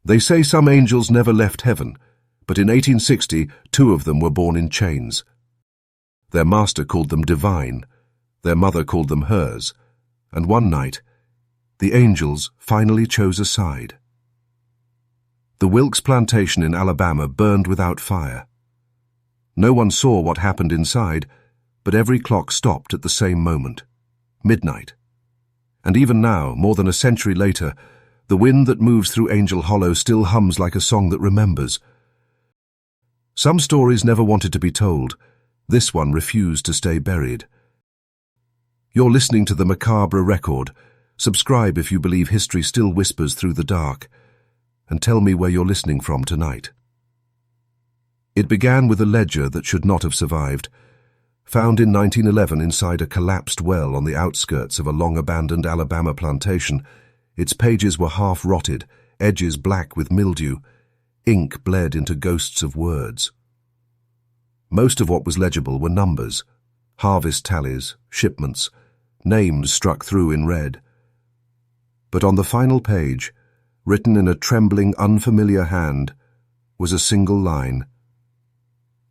They say some angels never left heaven, but in 1860, 2 of them were born in chains. Their master called them divine, their mother called them hers, and one night, the angels finally chose a side. The Wilkes plantation in Alabama burned without fire. No one saw what happened inside, but every clock stopped at the same moment, midnight. And even now, more than a century later, the wind that moves through Angel Hollow still hums like a song that remembers. Some stories never wanted to be told. This one refused to stay buried. You're listening to the Macabre Record. Subscribe if you believe history still whispers through the dark. And tell me where you're listening from tonight. It began with a ledger that should not have survived. Found in 1911 inside a collapsed well on the outskirts of a long-abandoned Alabama plantation, its pages were half-rotted, edges black with mildew. Ink bled into ghosts of words. Most of what was legible were numbers, harvest tallies, shipments, names struck through in red. But on the final page, written in a trembling, unfamiliar hand, was a single line.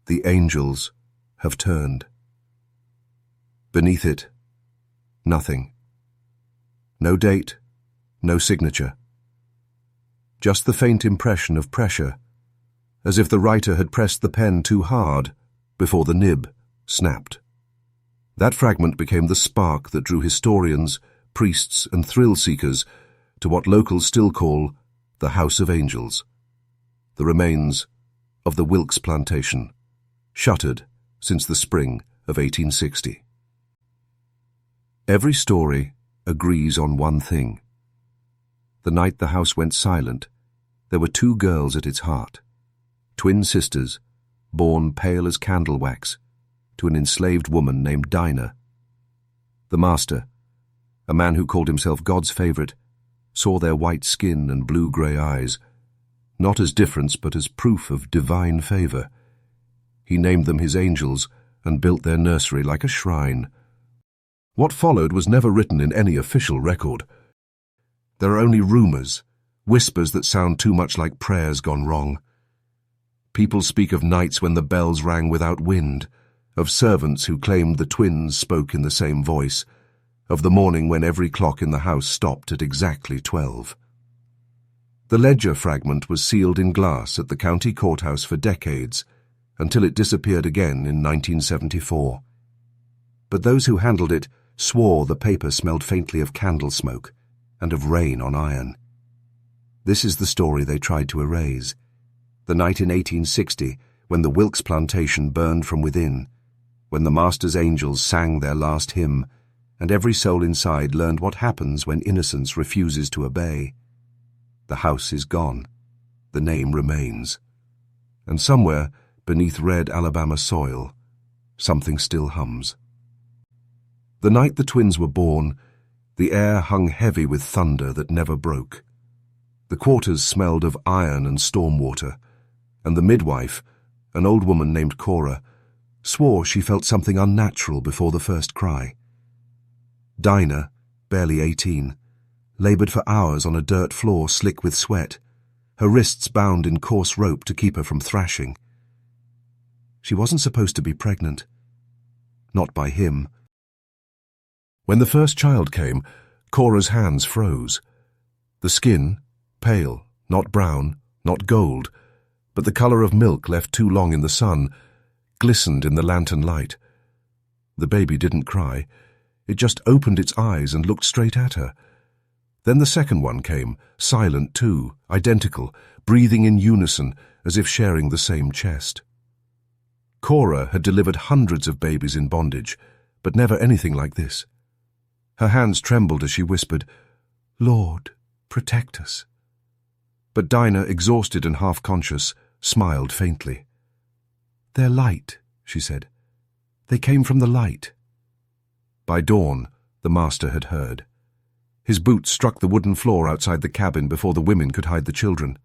The angels have turned. Beneath it, nothing. No date, no signature. Just the faint impression of pressure, as if the writer had pressed the pen too hard before the nib snapped. That fragment became the spark that drew historians, priests, and thrill-seekers to what locals still call the House of Angels, the remains of the Wilkes plantation, shuttered since the spring of 1860. Every story agrees on one thing. The night the house went silent, there were 2 girls at its heart, twin sisters, born pale as candle wax, to an enslaved woman named Dinah. The master, a man who called himself God's favorite, saw their white skin and blue-gray eyes, not as difference but as proof of divine favor. He named them his angels and built their nursery like a shrine. What followed was never written in any official record. There are only rumors, whispers that sound too much like prayers gone wrong. People speak of nights when the bells rang without wind, of servants who claimed the twins spoke in the same voice, of the morning when every clock in the house stopped at exactly 12. The ledger fragment was sealed in glass at the county courthouse for decades, until it disappeared again in 1974. But those who handled it swore the paper smelled faintly of candle smoke and of rain on iron. This is the story they tried to erase. The night in 1860, when the Wilkes plantation burned from within, when the master's angels sang their last hymn, and every soul inside learned what happens when innocence refuses to obey. The house is gone. The name remains. And somewhere, beneath red Alabama soil, something still hums. The night the twins were born, the air hung heavy with thunder that never broke. The quarters smelled of iron and storm water, and the midwife, an old woman named Cora, swore she felt something unnatural before the first cry. Dinah, barely 18, labored for hours on a dirt floor slick with sweat, her wrists bound in coarse rope to keep her from thrashing. She wasn't supposed to be pregnant. Not by him. When the first child came, Cora's hands froze. The skin, pale, not brown, not gold, but the color of milk left too long in the sun, glistened in the lantern light. The baby didn't cry. It just opened its eyes and looked straight at her. Then the second one came, silent too, identical, breathing in unison as if sharing the same chest. Cora had delivered hundreds of babies in bondage, but never anything like this. Her hands trembled as she whispered, "Lord, protect us." But Dinah, exhausted and half-conscious, smiled faintly. "They're light," she said. "They came from the light." By dawn, the master had heard. His boots struck the wooden floor outside the cabin before the women could hide the children.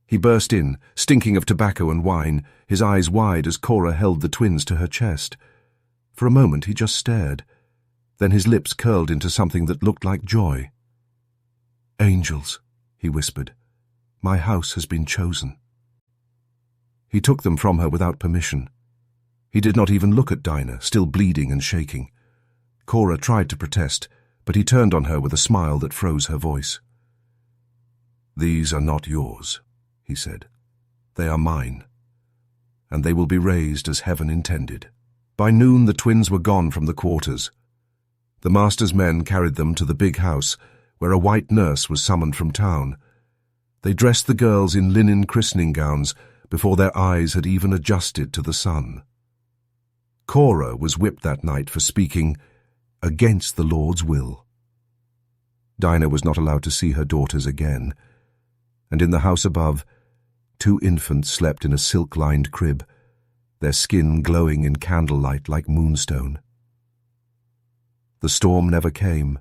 He burst in, stinking of tobacco and wine, his eyes wide as Cora held the twins to her chest. For a moment he just stared. Then his lips curled into something that looked like joy. "Angels," he whispered. My house has been chosen." He took them from her without permission. He did not even look at Dinah, still bleeding and shaking. Cora tried to protest, but he turned on her with a smile that froze her voice. "These are not yours," he said. "They are mine, and they will be raised as heaven intended." By noon the twins were gone from the quarters. The master's men carried them to the big house, where a white nurse was summoned from town. They dressed the girls in linen christening gowns before their eyes had even adjusted to the sun. Cora was whipped that night for speaking against the Lord's will. Dinah was not allowed to see her daughters again, and in the house above, 2 infants slept in a silk-lined crib, their skin glowing in candlelight like moonstone. The storm never came.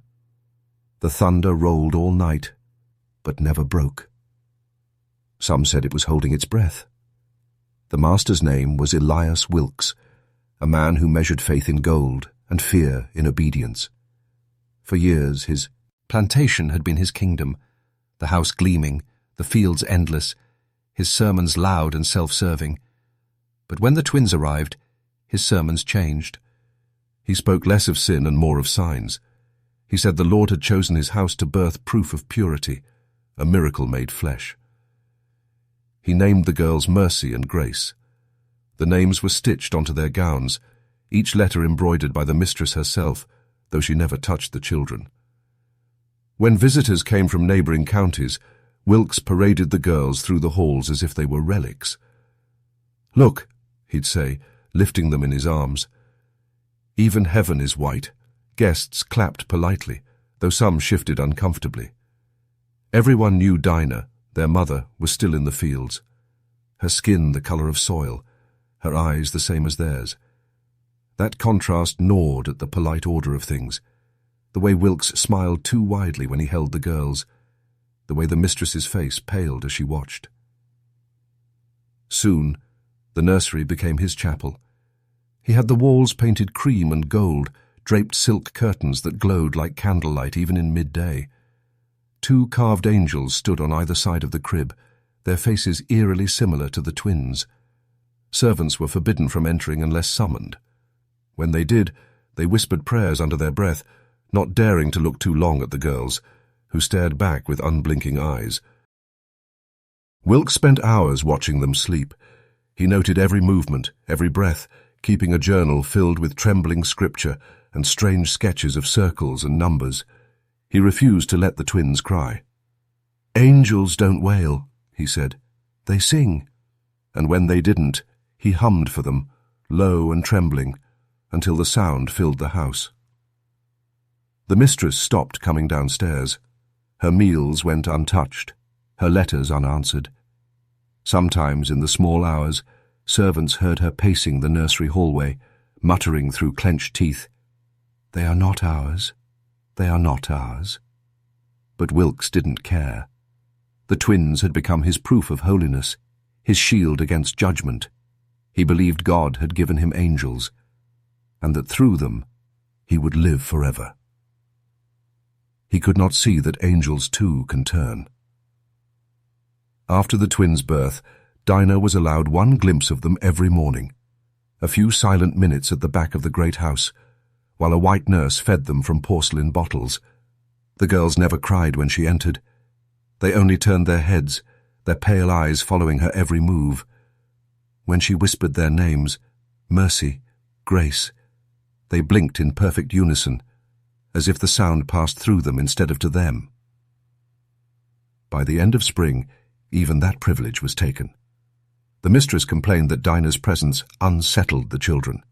The thunder rolled all night, but never broke. Some said it was holding its breath. The master's name was Elias Wilkes, a man who measured faith in gold and fear in obedience. For years his plantation had been his kingdom, the house gleaming, the fields endless, his sermons loud and self-serving. But when the twins arrived, his sermons changed. He spoke less of sin and more of signs. He said the Lord had chosen his house to birth proof of purity, a miracle made flesh. He named the girls Mercy and Grace. The names were stitched onto their gowns, each letter embroidered by the mistress herself, though she never touched the children. When visitors came from neighboring counties, Wilkes paraded the girls through the halls as if they were relics. "Look," he'd say, lifting them in his arms. "Even heaven is white." Guests clapped politely, though some shifted uncomfortably. Everyone knew Dinah, their mother, was still in the fields. Her skin the color of soil, her eyes the same as theirs. That contrast gnawed at the polite order of things. The way Wilkes smiled too widely when he held the girls, the way the mistress's face paled as she watched. Soon, the nursery became his chapel. He had the walls painted cream and gold, draped silk curtains that glowed like candlelight even in midday. 2 carved angels stood on either side of the crib, their faces eerily similar to the twins. Servants were forbidden from entering unless summoned. When they did, they whispered prayers under their breath, not daring to look too long at the girls, who stared back with unblinking eyes. Wilkes spent hours watching them sleep. He noted every movement, every breath, keeping a journal filled with trembling scripture and strange sketches of circles and numbers. He refused to let the twins cry. "Angels don't wail," he said. "They sing." And when they didn't, he hummed for them, low and trembling, until the sound filled the house. The mistress stopped coming downstairs. Her meals went untouched, her letters unanswered. Sometimes in the small hours, servants heard her pacing the nursery hallway, muttering through clenched teeth, "They are not ours. They are not ours." But Wilkes didn't care. The twins had become his proof of holiness, his shield against judgment. He believed God had given him angels, and that through them he would live forever. He could not see that angels too can turn. After the twins' birth, Dinah was allowed one glimpse of them every morning, a few silent minutes at the back of the great house, while a white nurse fed them from porcelain bottles. The girls never cried when she entered. They only turned their heads, their pale eyes following her every move. When she whispered their names, Mercy, Grace, they blinked in perfect unison, as if the sound passed through them instead of to them. By the end of spring, even that privilege was taken. The mistress complained that Dinah's presence unsettled the children.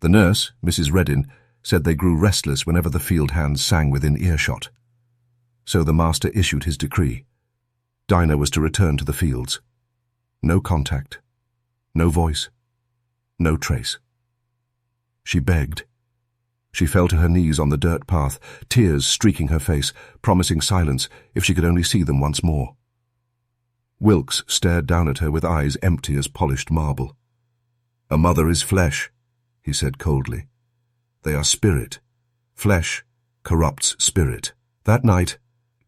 The nurse, Mrs. Reddin, said they grew restless whenever the field hands sang within earshot. So the master issued his decree. Dinah was to return to the fields. No contact, no voice, no trace. She begged. She fell to her knees on the dirt path, tears streaking her face, promising silence if she could only see them once more. Wilkes stared down at her with eyes empty as polished marble. "A mother is flesh," he said coldly. "They are spirit. Flesh corrupts spirit." That night,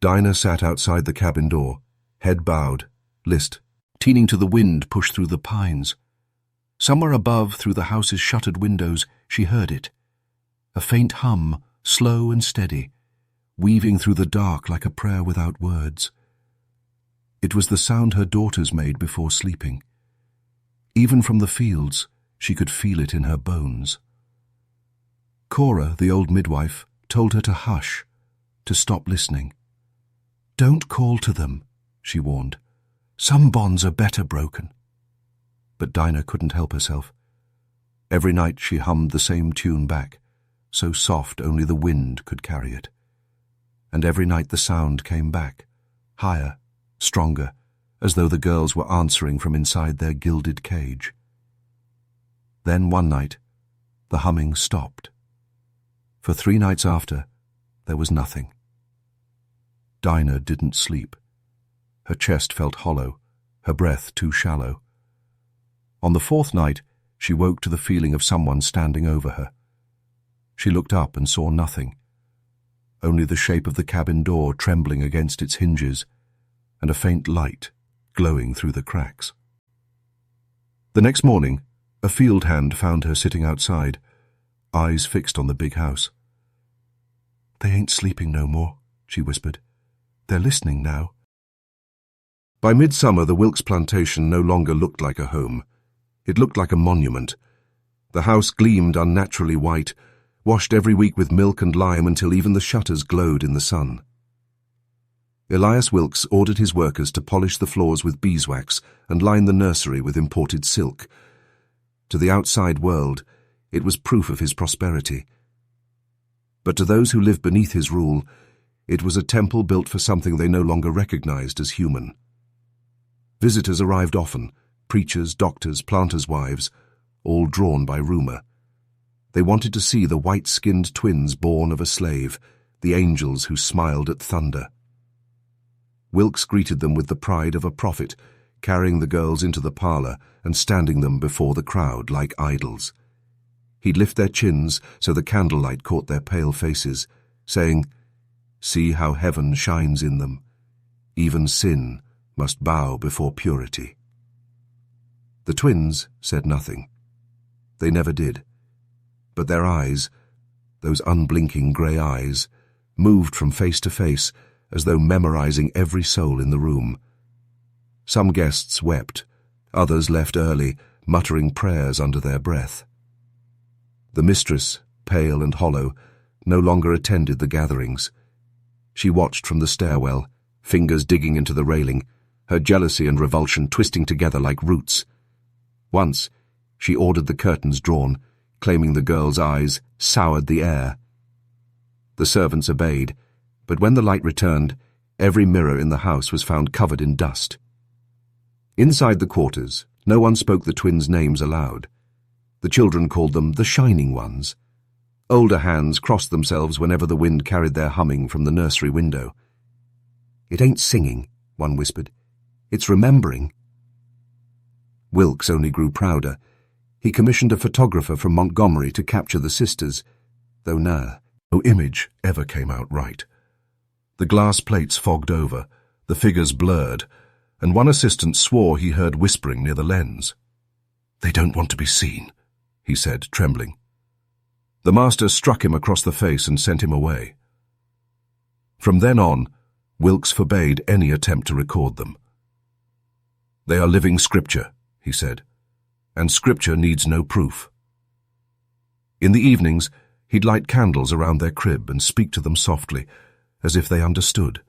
Dinah sat outside the cabin door, head bowed, list, teeming to the wind pushed through the pines. Somewhere above, through the house's shuttered windows, she heard it. A faint hum, slow and steady, weaving through the dark like a prayer without words. It was the sound her daughters made before sleeping. Even from the fields, she could feel it in her bones. Cora, the old midwife, told her to hush, to stop listening. "Don't call to them," she warned. "Some bonds are better broken." But Dinah couldn't help herself. Every night she hummed the same tune back, so soft only the wind could carry it. And every night the sound came back, higher, stronger, as though the girls were answering from inside their gilded cage. Then one night, the humming stopped. For 3 nights after, there was nothing. Dinah didn't sleep. Her chest felt hollow, her breath too shallow. On the 4th night, she woke to the feeling of someone standing over her. She looked up and saw nothing, only the shape of the cabin door trembling against its hinges, and a faint light glowing through the cracks. The next morning, a field hand found her sitting outside, eyes fixed on the big house. "They ain't sleeping no more," she whispered. "They're listening now." By midsummer, the Wilkes plantation no longer looked like a home. It looked like a monument. The house gleamed unnaturally white, washed every week with milk and lime until even the shutters glowed in the sun. Elias Wilkes ordered his workers to polish the floors with beeswax and line the nursery with imported silk. To the outside world, it was proof of his prosperity. But to those who lived beneath his rule, it was a temple built for something they no longer recognized as human. Visitors arrived often, preachers, doctors, planters' wives, all drawn by rumor. They wanted to see the white-skinned twins born of a slave, the angels who smiled at thunder. Wilkes greeted them with the pride of a prophet, carrying the girls into the parlor and standing them before the crowd like idols. He'd lift their chins so the candlelight caught their pale faces, saying, "See how heaven shines in them. Even sin must bow before purity." The twins said nothing. They never did. But their eyes, those unblinking grey eyes, moved from face to face as though memorizing every soul in the room. Some guests wept, others left early, muttering prayers under their breath. The mistress, pale and hollow, no longer attended the gatherings. She watched from the stairwell, fingers digging into the railing, her jealousy and revulsion twisting together like roots. Once, she ordered the curtains drawn, claiming the girls' eyes soured the air. The servants obeyed, but when the light returned, every mirror in the house was found covered in dust. Inside the quarters, no one spoke the twins' names aloud. The children called them the Shining Ones. Older hands crossed themselves whenever the wind carried their humming from the nursery window. "It ain't singing," one whispered. "It's remembering." Wilkes only grew prouder. He commissioned a photographer from Montgomery to capture the sisters, though no image ever came out right. The glass plates fogged over, the figures blurred, and one assistant swore he heard whispering near the lens. "They don't want to be seen," he said, trembling. The master struck him across the face and sent him away. From then on, Wilkes forbade any attempt to record them. "They are living scripture," he said, "and scripture needs no proof." In the evenings, he'd light candles around their crib and speak to them softly, as if they understood.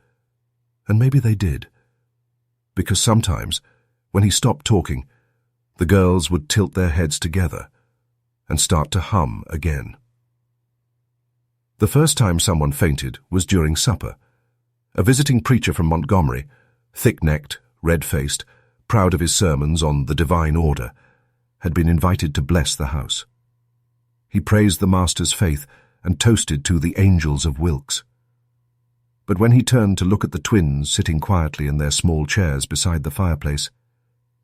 And maybe they did. Because sometimes, when he stopped talking, the girls would tilt their heads together and start to hum again. The first time someone fainted was during supper. A visiting preacher from Montgomery, thick-necked, red-faced, proud of his sermons on the divine order, had been invited to bless the house. He praised the master's faith and toasted to the angels of Wilkes. But when he turned to look at the twins sitting quietly in their small chairs beside the fireplace,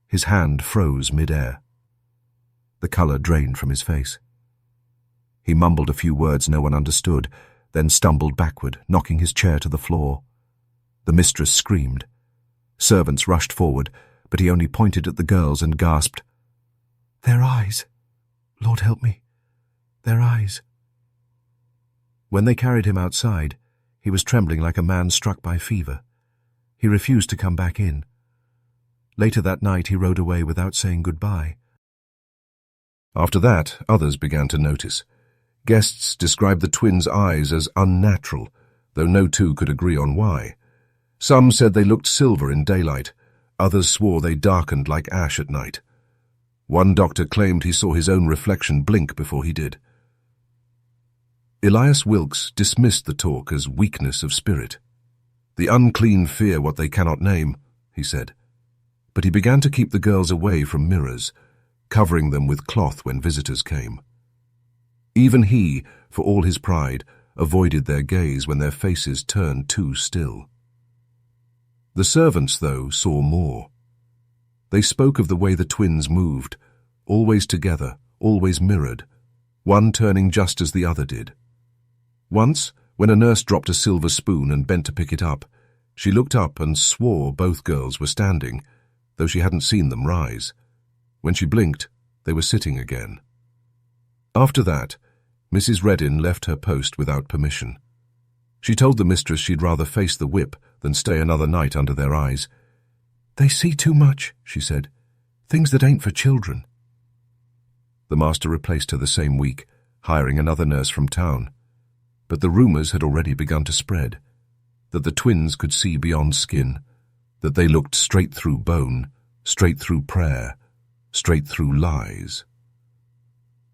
his hand froze mid-air. The colour drained from his face. He mumbled a few words no one understood, then stumbled backward, knocking his chair to the floor. The mistress screamed. Servants rushed forward, but he only pointed at the girls and gasped, "Their eyes! Lord help me! Their eyes!" When they carried him outside, he was trembling like a man struck by fever. He refused to come back in. Later that night he rode away without saying goodbye. After that, others began to notice. Guests described the twins' eyes as unnatural, though no two could agree on why. Some said they looked silver in daylight. Others swore they darkened like ash at night. One doctor claimed he saw his own reflection blink before he did. Elias Wilkes dismissed the talk as weakness of spirit. "The unclean fear what they cannot name," he said. But he began to keep the girls away from mirrors, covering them with cloth when visitors came. Even he, for all his pride, avoided their gaze when their faces turned too still. The servants, though, saw more. They spoke of the way the twins moved, always together, always mirrored, one turning just as the other did. Once, when a nurse dropped a silver spoon and bent to pick it up, she looked up and swore both girls were standing, though she hadn't seen them rise. When she blinked, they were sitting again. After that, Mrs. Reddin left her post without permission. She told the mistress she'd rather face the whip than stay another night under their eyes. "They see too much," she said. "Things that ain't for children." The master replaced her the same week, hiring another nurse from town. But the rumors had already begun to spread, that the twins could see beyond skin, that they looked straight through bone, straight through prayer, straight through lies.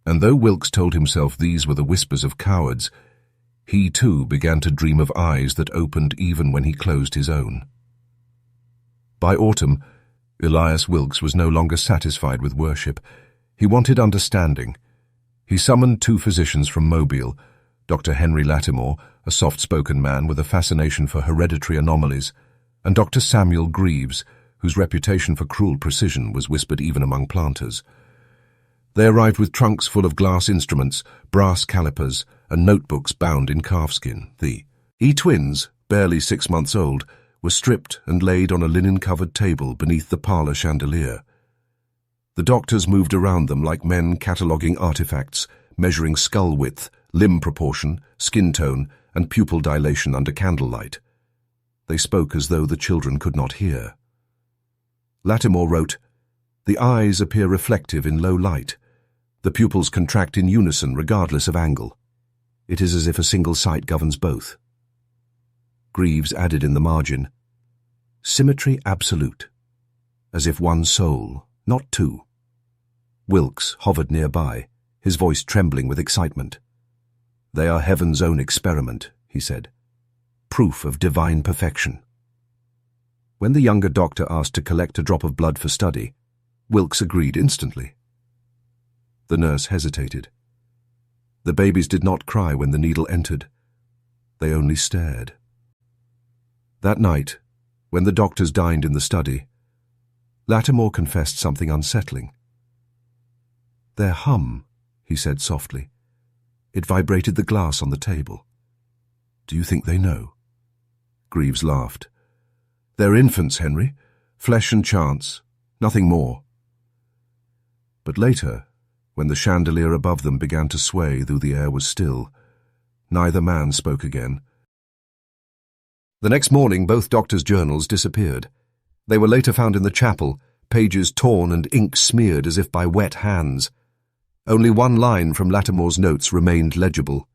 And though Wilkes told himself these were the whispers of cowards, he too began to dream of eyes that opened even when he closed his own. By autumn, Elias Wilkes was no longer satisfied with worship. He wanted understanding. He summoned 2 physicians from Mobile, Dr. Henry Lattimore, a soft-spoken man with a fascination for hereditary anomalies, and Dr. Samuel Greaves, whose reputation for cruel precision was whispered even among planters. They arrived with trunks full of glass instruments, brass calipers, and notebooks bound in calfskin. The twins, barely 6 months old, were stripped and laid on a linen-covered table beneath the parlor chandelier. The doctors moved around them like men cataloguing artifacts, measuring skull width, limb proportion, skin tone, and pupil dilation under candlelight. They spoke as though the children could not hear. Lattimore wrote, "The eyes appear reflective in low light. The pupils contract in unison regardless of angle. It is as if a single sight governs both." Greaves added in the margin, "Symmetry absolute, as if one soul, not 2. Wilkes hovered nearby, his voice trembling with excitement. "They are heaven's own experiment," he said. "Proof of divine perfection." When the younger doctor asked to collect a drop of blood for study, Wilkes agreed instantly. The nurse hesitated. The babies did not cry when the needle entered. They only stared. That night, when the doctors dined in the study, Lattimore confessed something unsettling. "Their hum," he said softly. It vibrated the glass on the table. "Do you think they know?" Greaves laughed. "They're infants, Henry. Flesh and chance. Nothing more." But later, when the chandelier above them began to sway though the air was still, neither man spoke again. The next morning, both doctors' journals disappeared. They were later found in the chapel, pages torn and ink smeared as if by wet hands. Only one line from Lattimore's notes remained legible.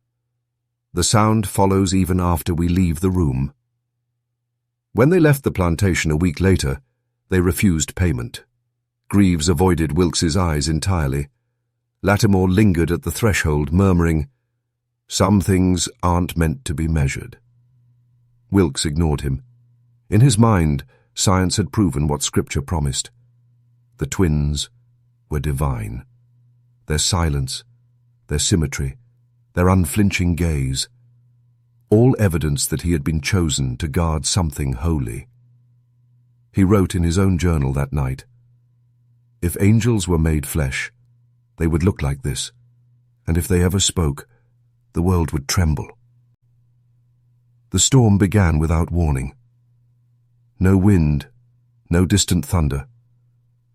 "The sound follows even after we leave the room." When they left the plantation a week later, they refused payment. Greaves avoided Wilkes's eyes entirely. Lattimore lingered at the threshold, murmuring, "Some things aren't meant to be measured." Wilkes ignored him. In his mind, science had proven what Scripture promised. The twins were divine. Their silence, their symmetry, their unflinching gaze, all evidence that he had been chosen to guard something holy. He wrote in his own journal that night, "If angels were made flesh, they would look like this, and if they ever spoke, the world would tremble." The storm began without warning. No wind, No distant thunder.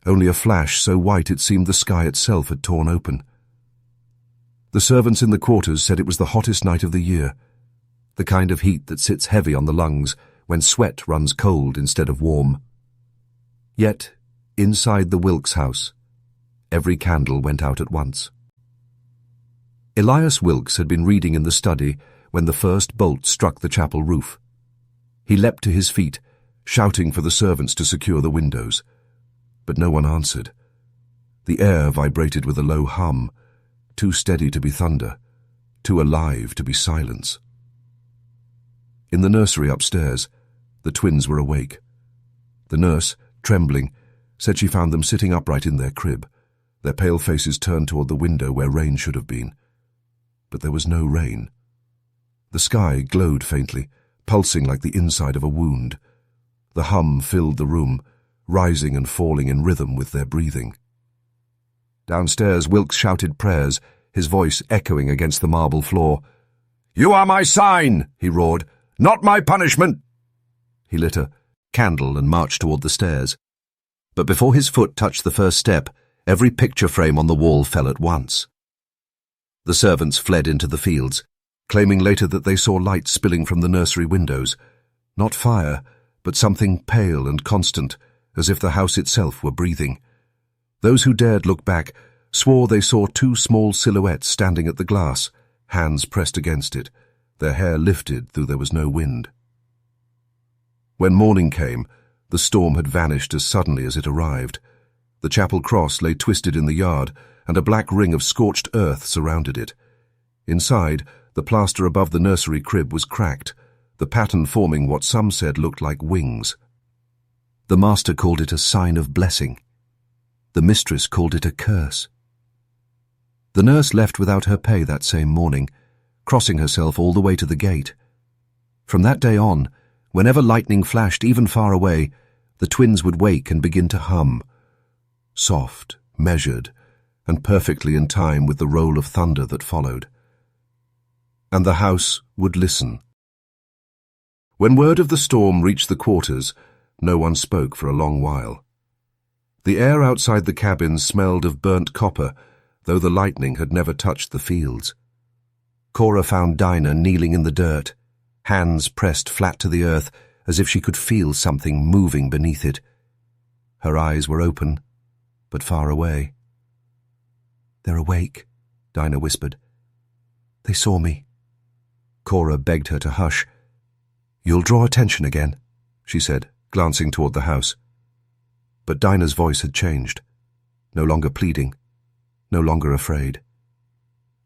Only a flash so white it seemed the sky itself had torn open. The servants in the quarters said it was the hottest night of the year, the kind of heat that sits heavy on the lungs when sweat runs cold instead of warm. Yet, inside the Wilkes house, every candle went out at once. Elias Wilkes had been reading in the study when the first bolt struck the chapel roof. He leapt to his feet, shouting for the servants to secure the windows. But no one answered. The air vibrated with a low hum, too steady to be thunder, too alive to be silence. In the nursery upstairs, the twins were awake. The nurse, trembling, said she found them sitting upright in their crib, their pale faces turned toward the window where rain should have been. But there was no rain. The sky glowed faintly, pulsing like the inside of a wound. The hum filled the room, rising and falling in rhythm with their breathing. Downstairs, Wilkes shouted prayers, his voice echoing against the marble floor. "You are my sign," he roared, "not my punishment." He lit a candle and marched toward the stairs. But before his foot touched the first step, every picture frame on the wall fell at once. The servants fled into the fields, claiming later that they saw light spilling from the nursery windows, not fire, but something pale and constant, as if the house itself were breathing. Those who dared look back swore they saw two small silhouettes standing at the glass, hands pressed against it, their hair lifted though there was no wind. When morning came, the storm had vanished as suddenly as it arrived. The chapel cross lay twisted in the yard, and a black ring of scorched earth surrounded it. Inside, the plaster above the nursery crib was cracked, the pattern forming what some said looked like wings. The master called it a sign of blessing. The mistress called it a curse. The nurse left without her pay that same morning, crossing herself all the way to the gate. From that day on, whenever lightning flashed even far away, the twins would wake and begin to hum, soft, measured, and perfectly in time with the roll of thunder that followed. And the house would listen. When word of the storm reached the quarters, no one spoke for a long while. The air outside the cabins smelled of burnt copper, though the lightning had never touched the fields. Cora found Dinah kneeling in the dirt, hands pressed flat to the earth as if she could feel something moving beneath it. Her eyes were open, but far away. "They're awake," Dinah whispered. "They saw me." Cora begged her to hush. "You'll draw attention again," she said, glancing toward the house. But Dinah's voice had changed, no longer pleading, no longer afraid.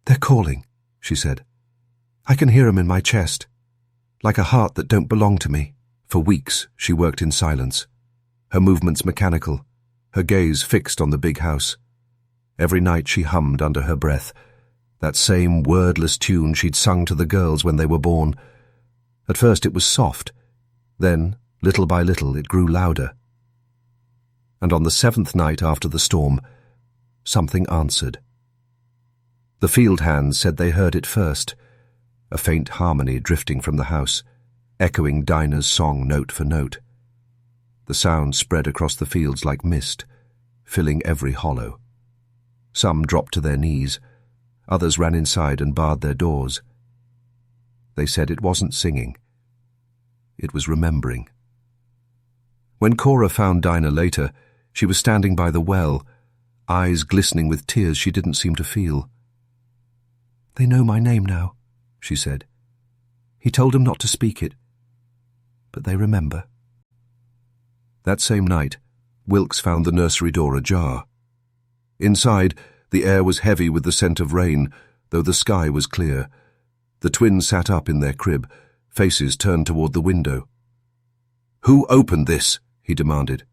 "They're calling," she said. "I can hear 'em in my chest, like a heart that don't belong to me." For weeks she worked in silence, her movements mechanical, her gaze fixed on the big house. Every night she hummed under her breath, that same wordless tune she'd sung to the girls when they were born. At first it was soft, then, little by little, it grew louder. And on the 7th night after the storm, something answered. The field hands said they heard it first, a faint harmony drifting from the house, echoing Dinah's song note for note. The sound spread across the fields like mist, filling every hollow. Some dropped to their knees, others ran inside and barred their doors. They said it wasn't singing. It was remembering. When Cora found Dinah later, she was standing by the well, eyes glistening with tears she didn't seem to feel. "They know my name now," she said. "He told them not to speak it, but they remember." That same night, Wilkes found the nursery door ajar. Inside, the air was heavy with the scent of rain, though the sky was clear. The twins sat up in their crib, faces turned toward the window. "Who opened this?" he demanded.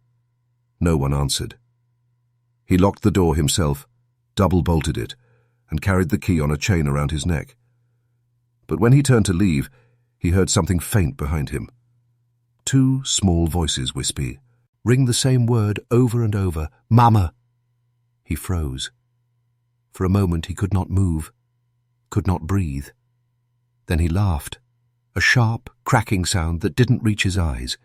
No one answered. He locked the door himself, double-bolted it, and carried the key on a chain around his neck. But when he turned to leave, he heard something faint behind him. Two small voices wispy, ring the same word over and over, "Mama!" He froze. For a moment he could not move, could not breathe. Then he laughed, a sharp, cracking sound that didn't reach his eyes.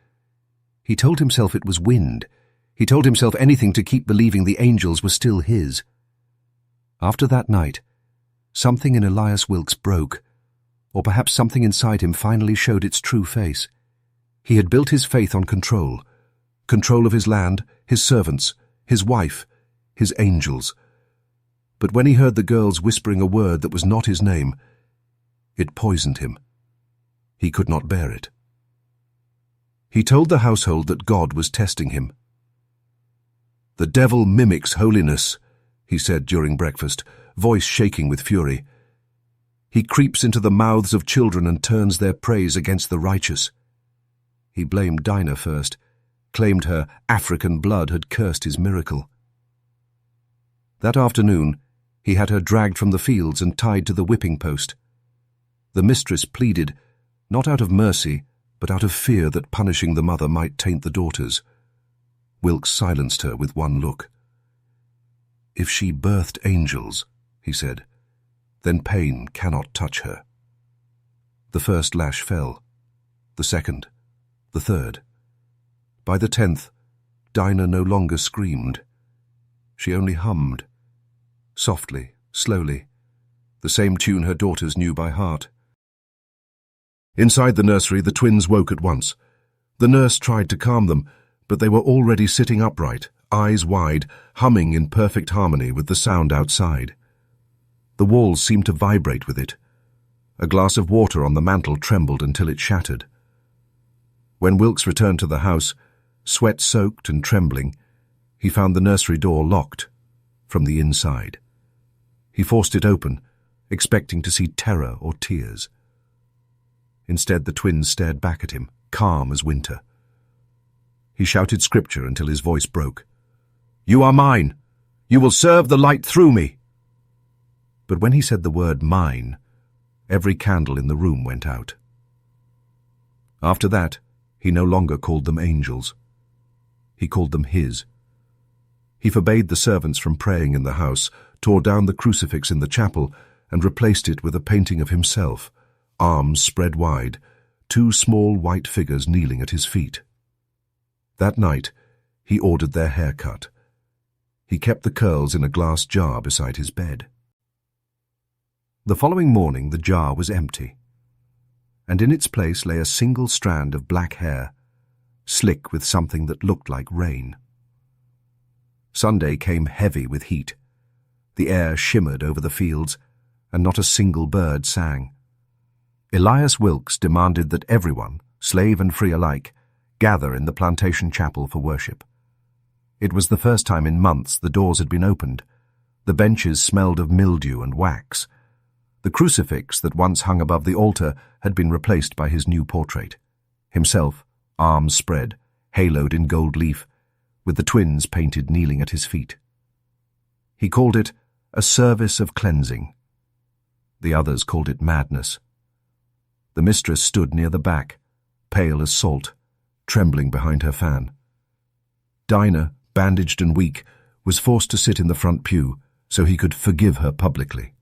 He told himself it was wind. He told himself anything to keep believing the angels were still his. After that night, something in Elias Wilkes broke, or perhaps something inside him finally showed its true face. He had built his faith on control of his land, his servants, his wife, his angels. But when he heard the girls whispering a word that was not his name, it poisoned him. He could not bear it. He told the household that God was testing him. "The devil mimics holiness," he said during breakfast, voice shaking with fury. "He creeps into the mouths of children and turns their praise against the righteous." He blamed Dinah first, claimed her African blood had cursed his miracle. That afternoon, he had her dragged from the fields and tied to the whipping post. The mistress pleaded, not out of mercy, but out of fear that punishing the mother might taint the daughters. Wilkes silenced her with one look. "If she birthed angels," he said, "then pain cannot touch her." The first lash fell, the second, the third. By the 10th, Dinah no longer screamed. She only hummed, softly, slowly, the same tune her daughters knew by heart. Inside the nursery, the twins woke at once. The nurse tried to calm them, but they were already sitting upright, eyes wide, humming in perfect harmony with the sound outside. The walls seemed to vibrate with it. A glass of water on the mantel trembled until it shattered. When Wilkes returned to the house, sweat-soaked and trembling, he found the nursery door locked from the inside. He forced it open, expecting to see terror or tears. Instead, the twins stared back at him, calm as winter. He shouted scripture until his voice broke. "You are mine. You will serve the light through me." But when he said the word mine, every candle in the room went out. After that, he no longer called them angels. He called them his. He forbade the servants from praying in the house, tore down the crucifix in the chapel, and replaced it with a painting of himself, arms spread wide, two small white figures kneeling at his feet. That night, he ordered their hair cut. He kept the curls in a glass jar beside his bed. The following morning, the jar was empty, and in its place lay a single strand of black hair, slick with something that looked like rain. Sunday came heavy with heat. The air shimmered over the fields, and not a single bird sang. Elias Wilkes demanded that everyone, slave and free alike, gather in the plantation chapel for worship. It was the first time in months the doors had been opened. The benches smelled of mildew and wax. The crucifix that once hung above the altar had been replaced by his new portrait. Himself, arms spread, haloed in gold leaf, with the twins painted kneeling at his feet. He called it a service of cleansing. The others called it madness. The mistress stood near the back, pale as salt, trembling behind her fan. Dinah, bandaged and weak, was forced to sit in the front pew so he could forgive her publicly.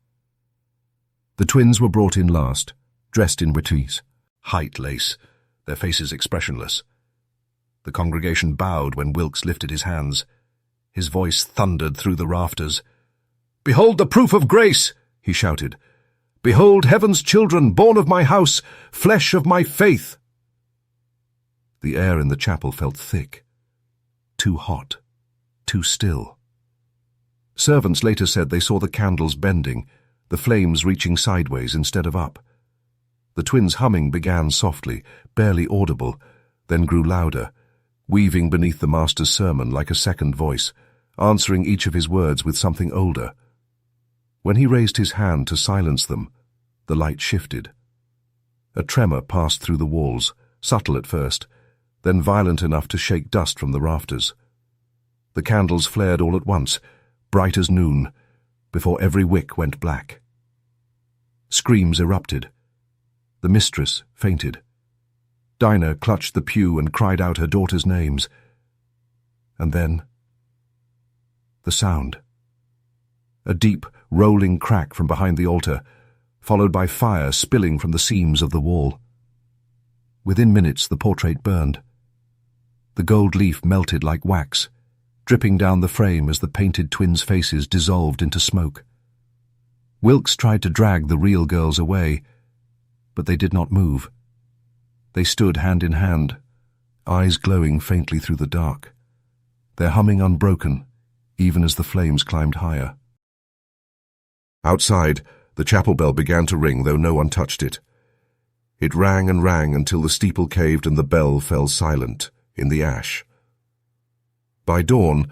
The twins were brought in last, dressed in wittise, height lace, their faces expressionless. The congregation bowed when Wilkes lifted his hands. His voice thundered through the rafters. "Behold the proof of grace!" he shouted. "Behold heaven's children, born of my house, flesh of my faith!" The air in the chapel felt thick, too hot, too still. Servants later said they saw the candles bending, the flames reaching sideways instead of up. The twins' humming began softly, barely audible, then grew louder, weaving beneath the master's sermon like a second voice, answering each of his words with something older. When he raised his hand to silence them, the light shifted. A tremor passed through the walls, subtle at first, then violent enough to shake dust from the rafters. The candles flared all at once, bright as noon, before every wick went black. Screams erupted. The mistress fainted. Dinah clutched the pew and cried out her daughters' names. And then, the sound. A deep, rolling crack from behind the altar, followed by fire spilling from the seams of the wall. Within minutes, the portrait burned. The gold leaf melted like wax, dripping down the frame as the painted twins' faces dissolved into smoke. Wilkes tried to drag the real girls away, but they did not move. They stood hand in hand, eyes glowing faintly through the dark, their humming unbroken, even as the flames climbed higher. Outside, the chapel bell began to ring, though no one touched it. It rang and rang until the steeple caved and the bell fell silent in the ash. By dawn,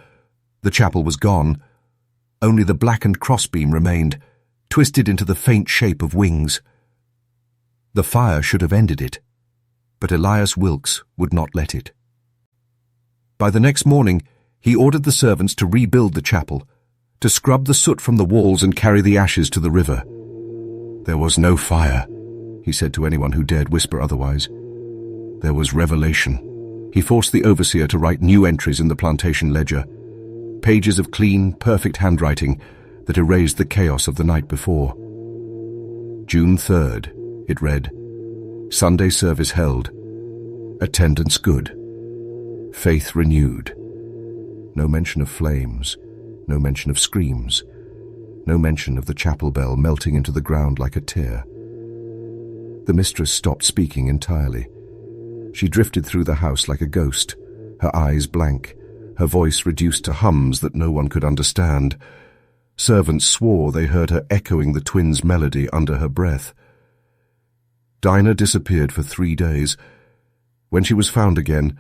the chapel was gone. Only the blackened crossbeam remained, twisted into the faint shape of wings. The fire should have ended it, but Elias Wilkes would not let it. By the next morning, he ordered the servants to rebuild the chapel, to scrub the soot from the walls and carry the ashes to the river. There was no fire, he said to anyone who dared whisper otherwise. There was revelation. He forced the overseer to write new entries in the plantation ledger, pages of clean, perfect handwriting that erased the chaos of the night before. June 3rd, it read, Sunday service held, attendance good, faith renewed. No mention of flames, no mention of screams, no mention of the chapel bell melting into the ground like a tear. The mistress stopped speaking entirely. She drifted through the house like a ghost, her eyes blank, her voice reduced to hums that no one could understand. Servants swore they heard her echoing the twins' melody under her breath. Dinah disappeared for 3 days. When she was found again,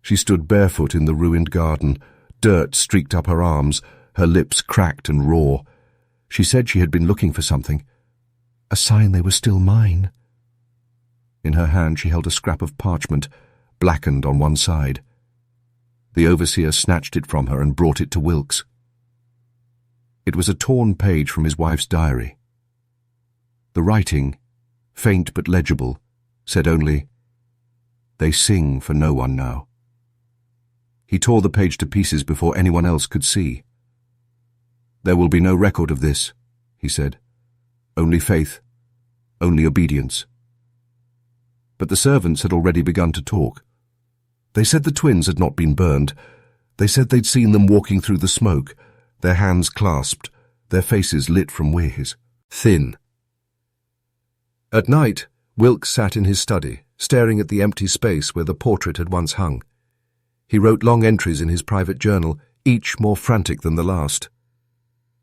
she stood barefoot in the ruined garden, dirt streaked up her arms, her lips cracked and raw. She said she had been looking for something, a sign they were still mine. In her hand she held a scrap of parchment, blackened on one side. The overseer snatched it from her and brought it to Wilkes. It was a torn page from his wife's diary. The writing, faint but legible, said only, "They sing for no one now." He tore the page to pieces before anyone else could see. "There will be no record of this," he said. "Only faith, only obedience." But the servants had already begun to talk. They said the twins had not been burned. They said they'd seen them walking through the smoke, their hands clasped, their faces lit from whiz, thin. At night, Wilkes sat in his study, staring at the empty space where the portrait had once hung. He wrote long entries in his private journal, each more frantic than the last.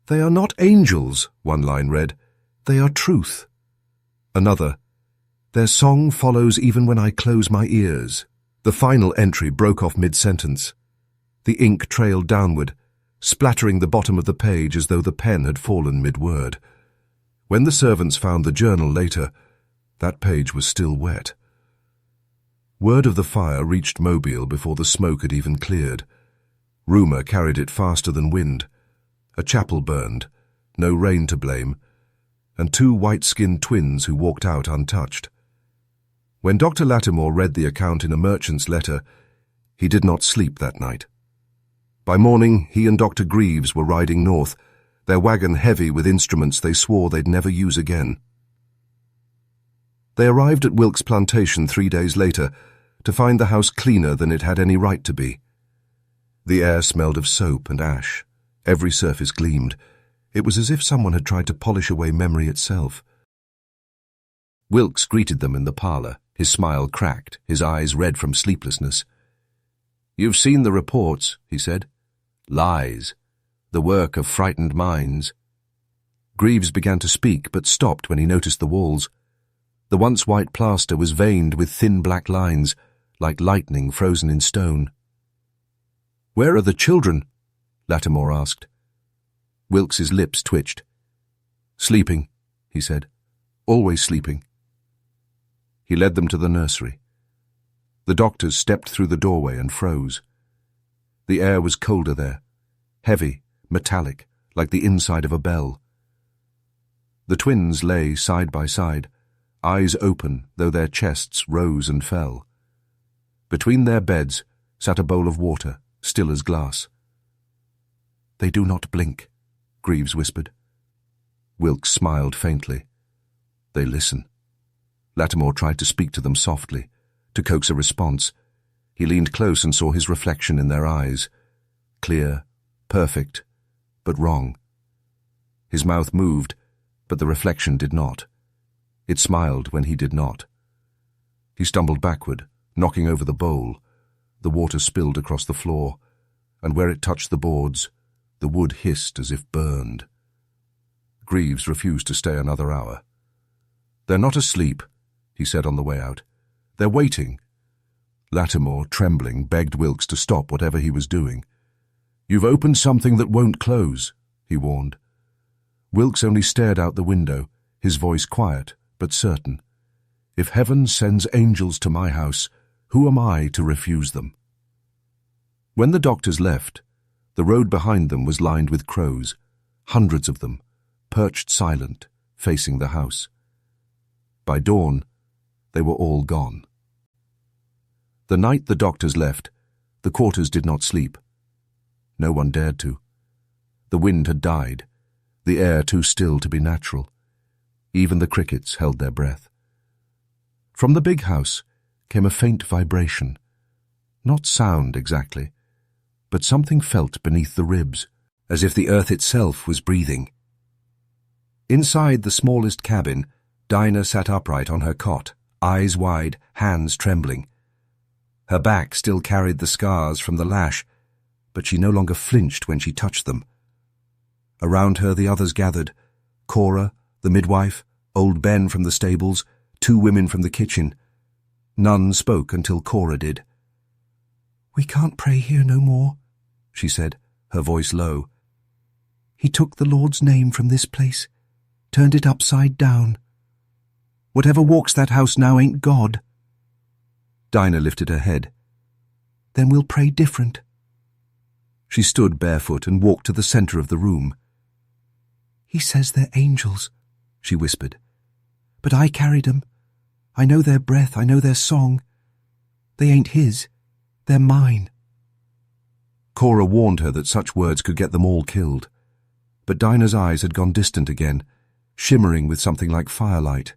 "They are not angels," one line read. "They are truth." Another, "Their song follows even when I close my ears." The final entry broke off mid-sentence. The ink trailed downward, splattering the bottom of the page as though the pen had fallen mid-word. When the servants found the journal later, that page was still wet. Word of the fire reached Mobile before the smoke had even cleared. Rumor carried it faster than wind. A chapel burned, no rain to blame, and 2 white-skinned twins who walked out untouched. When Dr. Lattimore read the account in a merchant's letter, he did not sleep that night. By morning, he and Dr. Greaves were riding north, their wagon heavy with instruments they swore they'd never use again. They arrived at Wilkes' plantation 3 days later to find the house cleaner than it had any right to be. The air smelled of soap and ash. Every surface gleamed. It was as if someone had tried to polish away memory itself. Wilkes greeted them in the parlor, his smile cracked, his eyes red from sleeplessness. "You've seen the reports," he said. "Lies. The work of frightened minds." Greaves began to speak, but stopped when he noticed the walls. The once white plaster was veined with thin black lines, like lightning frozen in stone. "Where are the children?" Lattimore asked. Wilkes's lips twitched. "Sleeping," he said. "Always sleeping." He led them to the nursery. The doctors stepped through the doorway and froze. The air was colder there, heavy, metallic, like the inside of a bell. The twins lay side by side, eyes open though their chests rose and fell. Between their beds sat a bowl of water, still as glass. "They do not blink," Greaves whispered. Wilkes smiled faintly. "They listen." Lattimore tried to speak to them softly, to coax a response. He leaned close and saw his reflection in their eyes. Clear, perfect, but wrong. His mouth moved, but the reflection did not. It smiled when he did not. He stumbled backward, knocking over the bowl. The water spilled across the floor, and where it touched the boards, the wood hissed as if burned. Greaves refused to stay another hour. "They're not asleep," he said on the way out. "They're waiting." Lattimore, trembling, begged Wilkes to stop whatever he was doing. "You've opened something that won't close," he warned. Wilkes only stared out the window, his voice quiet but certain. "If heaven sends angels to my house, who am I to refuse them?" When the doctors left, the road behind them was lined with crows, hundreds of them, perched silent, facing the house. By dawn, they were all gone. The night the doctors left, the quarters did not sleep. No one dared to. The wind had died, the air too still to be natural. Even the crickets held their breath. From the big house came a faint vibration. Not sound exactly, but something felt beneath the ribs, as if the earth itself was breathing. Inside the smallest cabin, Dinah sat upright on her cot, eyes wide, hands trembling. Her back still carried the scars from the lash, but she no longer flinched when she touched them. Around her the others gathered: Cora, the midwife, old Ben from the stables, 2 women from the kitchen. None spoke until Cora did. "We can't pray here no more," she said, her voice low. "He took the Lord's name from this place, turned it upside down. Whatever walks that house now ain't God." Dinah lifted her head. "Then we'll pray different." She stood barefoot and walked to the center of the room. "He says they're angels," she whispered. "But I carried 'em. I know their breath, I know their song. They ain't his, they're mine." Cora warned her that such words could get them all killed. But Dinah's eyes had gone distant again, shimmering with something like firelight.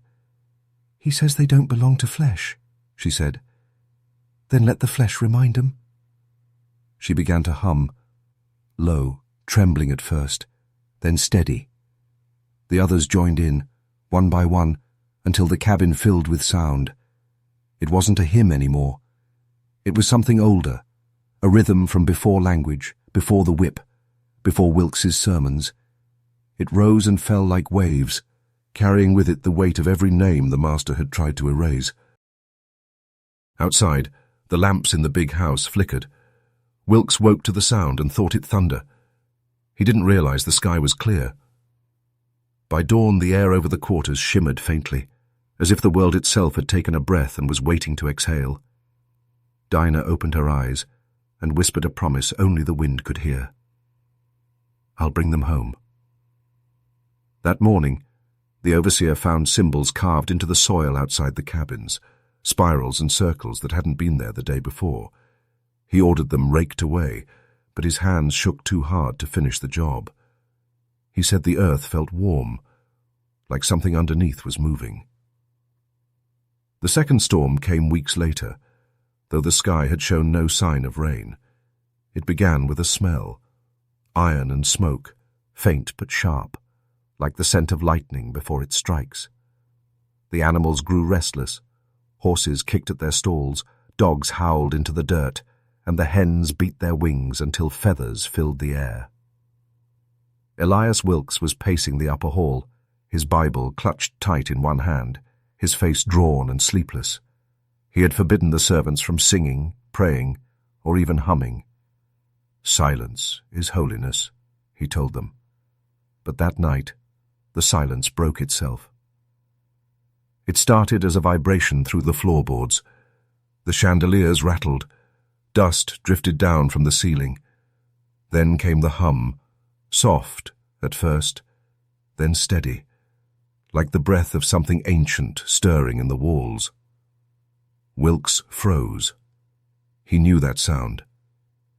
"He says they don't belong to flesh," she said. "Then let the flesh remind 'em." She began to hum, low, trembling at first, then steady. The others joined in, one by one, until the cabin filled with sound. It wasn't a hymn anymore. It was something older, a rhythm from before language, before the whip, before Wilkes's sermons. It rose and fell like waves, carrying with it the weight of every name the master had tried to erase. Outside, the lamps in the big house flickered. Wilkes woke to the sound and thought it thunder. He didn't realize the sky was clear. By dawn, the air over the quarters shimmered faintly, as if the world itself had taken a breath and was waiting to exhale. Dinah opened her eyes and whispered a promise only the wind could hear. "I'll bring them home." That morning, the overseer found symbols carved into the soil outside the cabins, spirals and circles that hadn't been there the day before. He ordered them raked away, but his hands shook too hard to finish the job. He said the earth felt warm, like something underneath was moving. The second storm came weeks later, though the sky had shown no sign of rain. It began with a smell, iron and smoke, faint but sharp, like the scent of lightning before it strikes. The animals grew restless. Horses kicked at their stalls, dogs howled into the dirt, and the hens beat their wings until feathers filled the air. Elias Wilkes was pacing the upper hall, his Bible clutched tight in one hand, his face drawn and sleepless. He had forbidden the servants from singing, praying, or even humming. "Silence is holiness," he told them. But that night, the silence broke itself. It started as a vibration through the floorboards. The chandeliers rattled. Dust drifted down from the ceiling. Then came the hum, soft at first, then steady, like the breath of something ancient stirring in the walls. Wilkes froze. He knew that sound.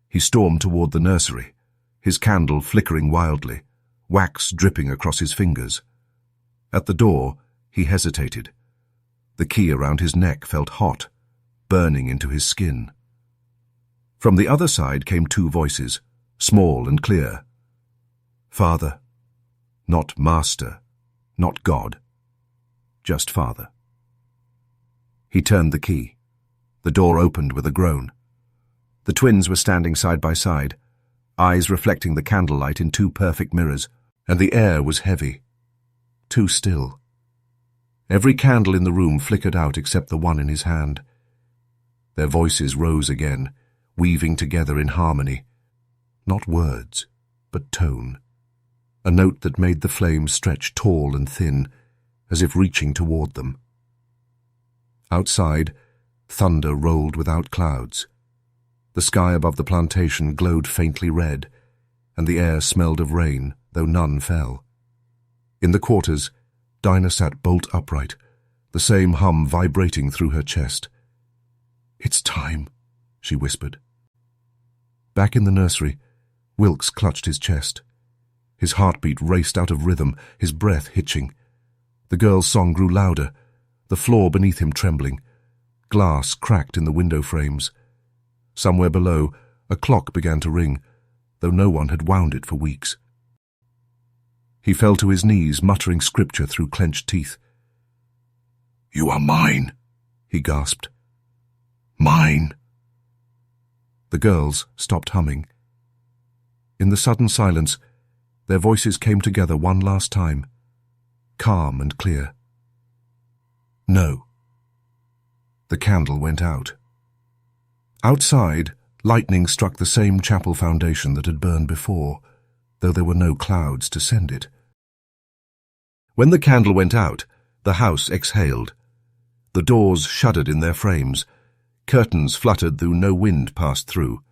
He stormed toward the nursery, his candle flickering wildly, wax dripping across his fingers. At the door, he hesitated. The key around his neck felt hot, burning into his skin. From the other side came two voices, small and clear. Father. Not master, not God. Just father. He turned the key. The door opened with a groan. The twins were standing side by side, eyes reflecting the candlelight in two perfect mirrors, and the air was heavy, too still. Every candle in the room flickered out except the one in his hand. Their voices rose again, weaving together in harmony. Not words, but tone. A note that made the flames stretch tall and thin, as if reaching toward them. Outside, thunder rolled without clouds. The sky above the plantation glowed faintly red, and the air smelled of rain, though none fell. In the quarters, Dinah sat bolt upright, the same hum vibrating through her chest. "It's time," she whispered. Back in the nursery, Wilkes clutched his chest. His heartbeat raced out of rhythm, his breath hitching. The girl's song grew louder, the floor beneath him trembling. Glass cracked in the window frames. Somewhere below, a clock began to ring, though no one had wound it for weeks. He fell to his knees, muttering scripture through clenched teeth. "You are mine," he gasped. "Mine." The girls stopped humming. In the sudden silence, their voices came together one last time, calm and clear. "No." The candle went out. Outside, lightning struck the same chapel foundation that had burned before, though there were no clouds to send it. When the candle went out, the house exhaled. The doors shuddered in their frames. Curtains fluttered though no wind passed through.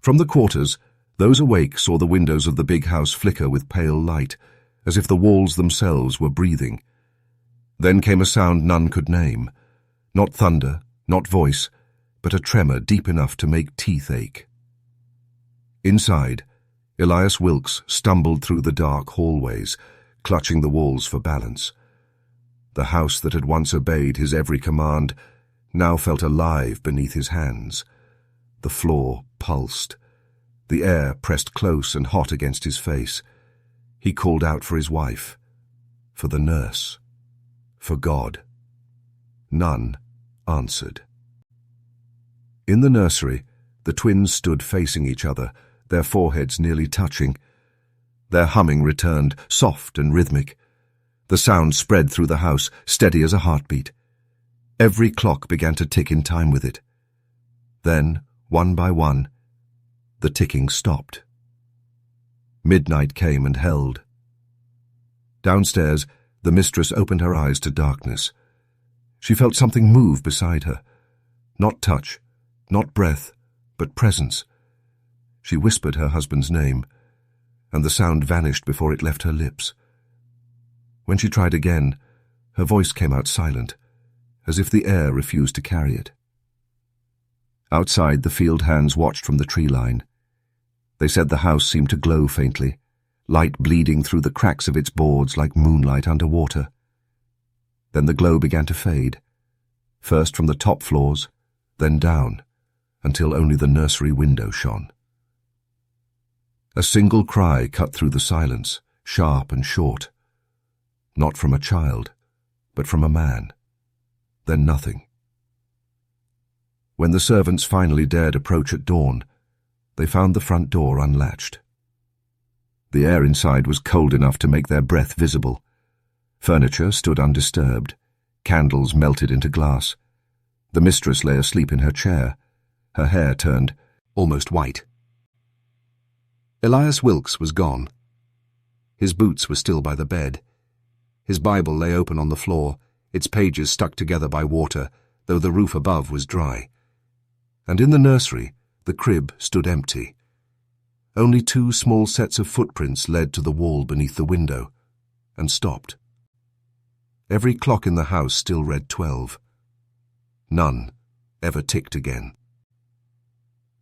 From the quarters, those awake saw the windows of the big house flicker with pale light, as if the walls themselves were breathing. Then came a sound none could name. Not thunder, not voice, but a tremor deep enough to make teeth ache. Inside, Elias Wilkes stumbled through the dark hallways, clutching the walls for balance. The house that had once obeyed his every command now felt alive beneath his hands. The floor pulsed. The air pressed close and hot against his face. He called out for his wife, for the nurse, for God. None answered. In the nursery, the twins stood facing each other, their foreheads nearly touching. Their humming returned, soft and rhythmic. The sound spread through the house, steady as a heartbeat. Every clock began to tick in time with it. Then, one by one, the ticking stopped. Midnight came and held. Downstairs, the mistress opened her eyes to darkness. She felt something move beside her. Not touch, not breath, but presence. She whispered her husband's name, and the sound vanished before it left her lips. When she tried again, her voice came out silent, as if the air refused to carry it. Outside, the field hands watched from the tree line. They said the house seemed to glow faintly, light bleeding through the cracks of its boards like moonlight under water. Then the glow began to fade, first from the top floors, then down, until only the nursery window shone. A single cry cut through the silence, sharp and short. Not from a child, but from a man. Then nothing. When the servants finally dared approach at dawn, they found the front door unlatched. The air inside was cold enough to make their breath visible. Furniture stood undisturbed. Candles melted into glass. The mistress lay asleep in her chair, her hair turned almost white. Elias Wilkes was gone. His boots were still by the bed. His Bible lay open on the floor, its pages stuck together by water, though the roof above was dry. And in the nursery, the crib stood empty. Only two small sets of footprints led to the wall beneath the window, and stopped. Every clock in the house still read 12. None ever ticked again.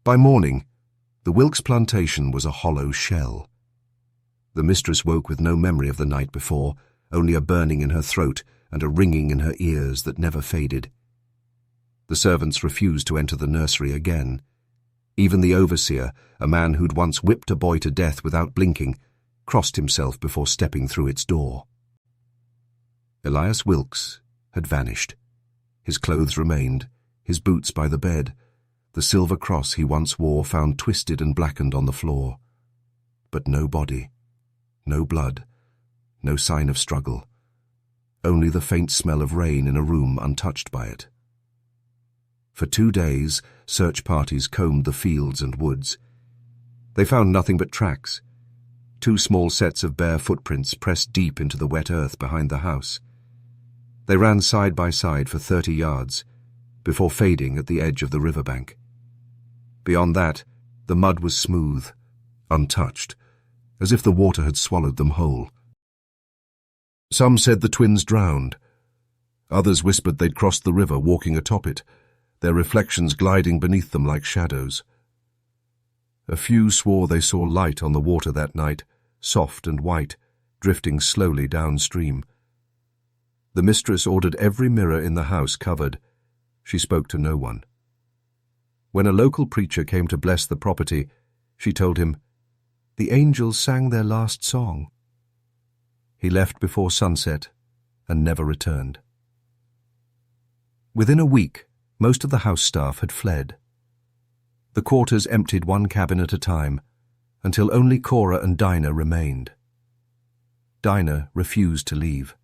By morning, the Wilkes plantation was a hollow shell. The mistress woke with no memory of the night before, only a burning in her throat and a ringing in her ears that never faded. The servants refused to enter the nursery again. Even the overseer, a man who'd once whipped a boy to death without blinking, crossed himself before stepping through its door. Elias Wilkes had vanished. His clothes remained, his boots by the bed, the silver cross he once wore found twisted and blackened on the floor. But no body, no blood, no sign of struggle, only the faint smell of rain in a room untouched by it. For 2 days, search parties combed the fields and woods. They found nothing but tracks, 2 small sets of bare footprints pressed deep into the wet earth behind the house. They ran side by side for 30 yards, before fading at the edge of the riverbank. Beyond that, the mud was smooth, untouched, as if the water had swallowed them whole. Some said the twins drowned. Others whispered they'd crossed the river walking atop it, their reflections gliding beneath them like shadows. A few swore they saw light on the water that night, soft and white, drifting slowly downstream. The mistress ordered every mirror in the house covered. She spoke to no one. When a local preacher came to bless the property, she told him, "The angels sang their last song." He left before sunset and never returned. Within a week, most of the house staff had fled. The quarters emptied one cabin at a time, until only Cora and Dinah remained. Dinah refused to leave.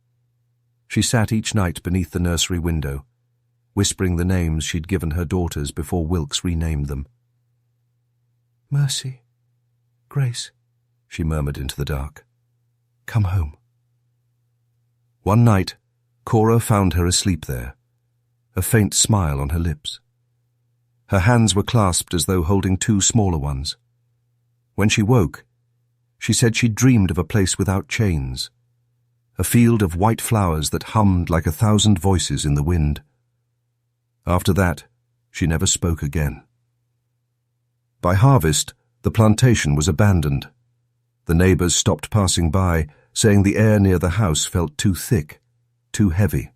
She sat each night beneath the nursery window, whispering the names she'd given her daughters before Wilkes renamed them. "Mercy, Grace," she murmured into the dark. "Come home." One night, Cora found her asleep there, a faint smile on her lips. Her hands were clasped as though holding 2 smaller ones. When she woke, she said she'd dreamed of a place without chains, a field of white flowers that hummed like 1,000 voices in the wind. After that, she never spoke again. By harvest, the plantation was abandoned. The neighbors stopped passing by, saying the air near the house felt too thick, too heavy.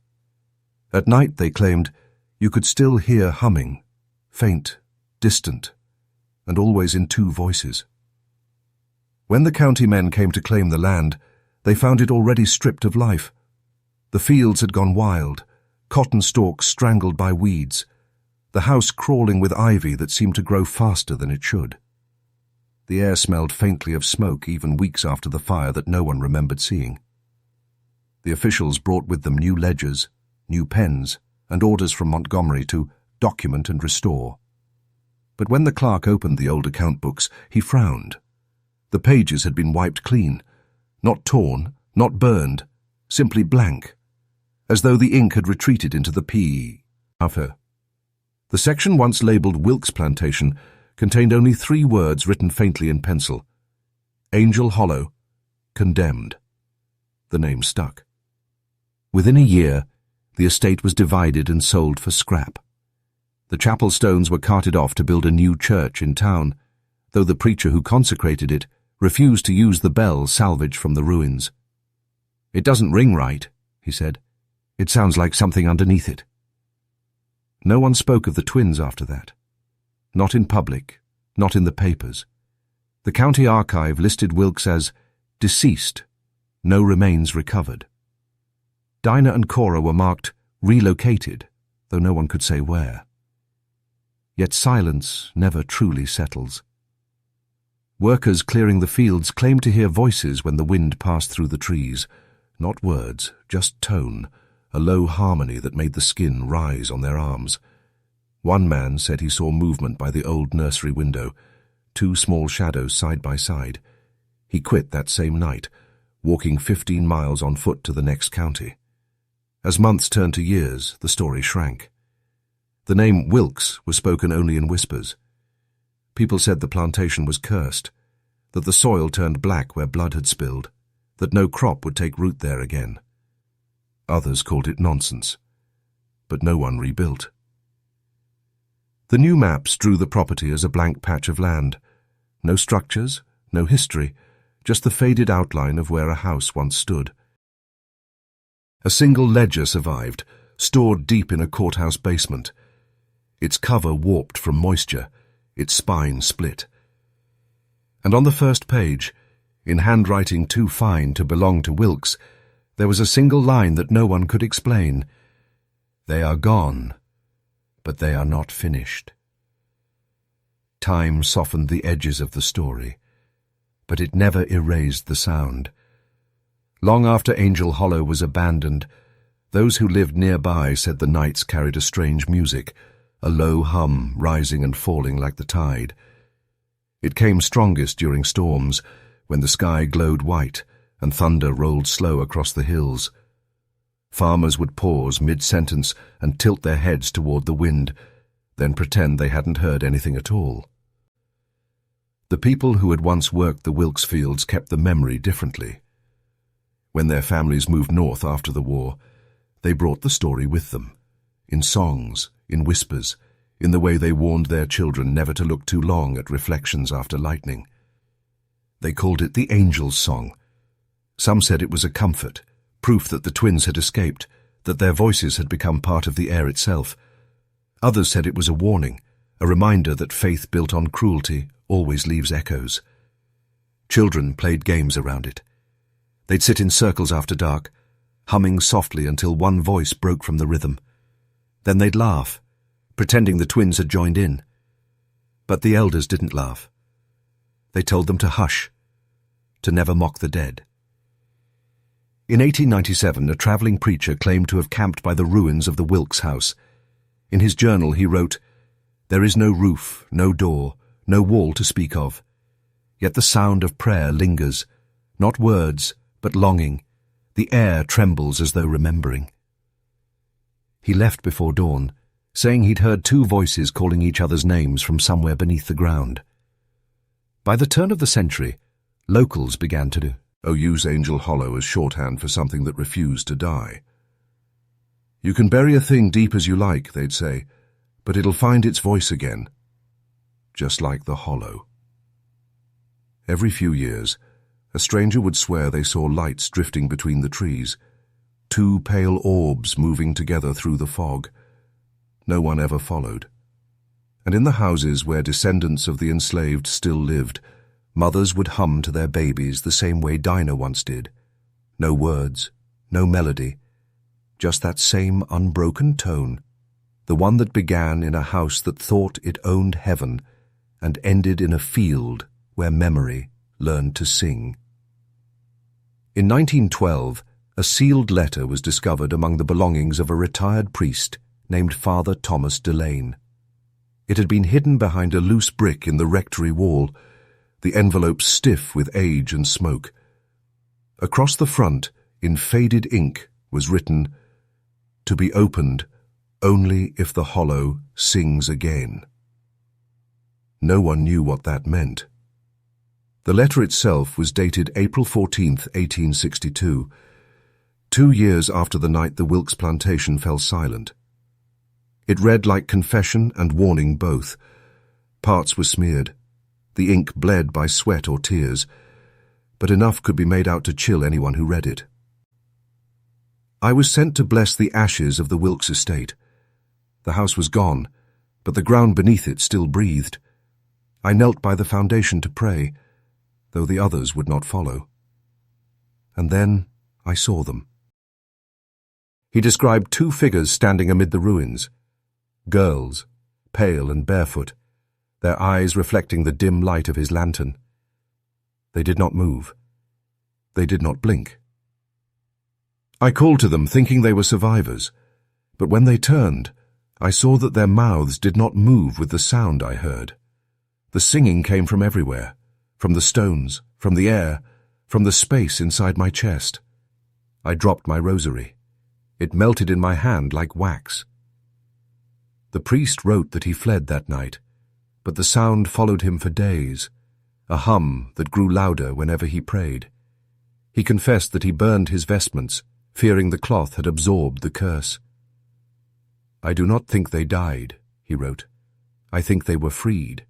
At night, they claimed, you could still hear humming, faint, distant, and always in 2 voices. When the county men came to claim the land, they found it already stripped of life. The fields had gone wild, cotton stalks strangled by weeds, the house crawling with ivy that seemed to grow faster than it should. The air smelled faintly of smoke even weeks after the fire that no one remembered seeing. The officials brought with them new ledgers, new pens, and orders from Montgomery to document and restore. But when the clerk opened the old account books, he frowned. The pages had been wiped clean, not torn, not burned, simply blank, as though the ink had retreated into the P. After. The section once labelled Wilkes Plantation contained only 3 words written faintly in pencil. Angel Hollow, condemned. The name stuck. Within a year, the estate was divided and sold for scrap. The chapel stones were carted off to build a new church in town, though the preacher who consecrated it refused to use the bell salvaged from the ruins. "It doesn't ring right," he said. "It sounds like something underneath it." No one spoke of the twins after that. Not in public, not in the papers. The county archive listed Wilkes as deceased, no remains recovered. Dinah and Cora were marked relocated, though no one could say where. Yet silence never truly settles. Workers clearing the fields claimed to hear voices when the wind passed through the trees, not words, just tone, a low harmony that made the skin rise on their arms. One man said he saw movement by the old nursery window, 2 small shadows side by side. He quit that same night, walking 15 miles on foot to the next county. As months turned to years, the story shrank. The name Wilkes was spoken only in whispers. People said the plantation was cursed, that the soil turned black where blood had spilled, that no crop would take root there again. Others called it nonsense, but no one rebuilt. The new maps drew the property as a blank patch of land. No structures, no history, just the faded outline of where a house once stood. A single ledger survived, stored deep in a courthouse basement. Its cover warped from moisture, its spine split. And on the first page, in handwriting too fine to belong to Wilkes, there was a single line that no one could explain. "They are gone, but they are not finished." Time softened the edges of the story, but it never erased the sound. Long after Angel Hollow was abandoned, those who lived nearby said the nights carried a strange music, a low hum rising and falling like the tide. It came strongest during storms, when the sky glowed white and thunder rolled slow across the hills. Farmers would pause mid-sentence and tilt their heads toward the wind, then pretend they hadn't heard anything at all. The people who had once worked the Wilkes fields kept the memory differently. When their families moved north after the war, they brought the story with them, in songs, in whispers, in the way they warned their children never to look too long at reflections after lightning. They called it the Angel's Song. Some said it was a comfort, proof that the twins had escaped, that their voices had become part of the air itself. Others said it was a warning, a reminder that faith built on cruelty always leaves echoes. Children played games around it. They'd sit in circles after dark, humming softly until one voice broke from the rhythm. Then they'd laugh, pretending the twins had joined in. But the elders didn't laugh. They told them to hush, to never mock the dead. In 1897, a travelling preacher claimed to have camped by the ruins of the Wilkes house. In his journal he wrote, "There is no roof, no door, no wall to speak of. Yet the sound of prayer lingers, not words, but longing. The air trembles as though remembering." He left before dawn, saying he'd heard two voices calling each other's names from somewhere beneath the ground. By the turn of the century, locals began to use Angel Hollow as shorthand for something that refused to die. "You can bury a thing deep as you like," they'd say, "but it'll find its voice again, just like the hollow." Every few years, a stranger would swear they saw lights drifting between the trees, two pale orbs moving together through the fog. No one ever followed. And in the houses where descendants of the enslaved still lived, mothers would hum to their babies the same way Dinah once did. No words, no melody, just that same unbroken tone, the one that began in a house that thought it owned heaven and ended in a field where memory learned to sing. In 1912, a sealed letter was discovered among the belongings of a retired priest named Father Thomas Delane. It had been hidden behind a loose brick in the rectory wall, the envelope stiff with age and smoke. Across the front, in faded ink, was written, "To be opened only if the hollow sings again." No one knew what that meant. The letter itself was dated April 14, 1862, 2 years after the night the Wilkes plantation fell silent. It read like confession and warning both. Parts were smeared. The ink bled by sweat or tears, but enough could be made out to chill anyone who read it. "I was sent to bless the ashes of the Wilkes estate. The house was gone, but the ground beneath it still breathed. I knelt by the foundation to pray, though the others would not follow. And then I saw them." He described two figures standing amid the ruins. Girls, pale and barefoot, their eyes reflecting the dim light of his lantern. They did not move. They did not blink. I called to them, thinking they were survivors, but when they turned, I saw that their mouths did not move with the sound I heard. The singing came from everywhere, from the stones, from the air, from the space inside my chest. I dropped my rosary. It melted in my hand like wax. The priest wrote that he fled that night, but the sound followed him for days, a hum that grew louder whenever he prayed. He confessed that he burned his vestments, fearing the cloth had absorbed the curse. "I do not think they died," he wrote. "I think they were freed.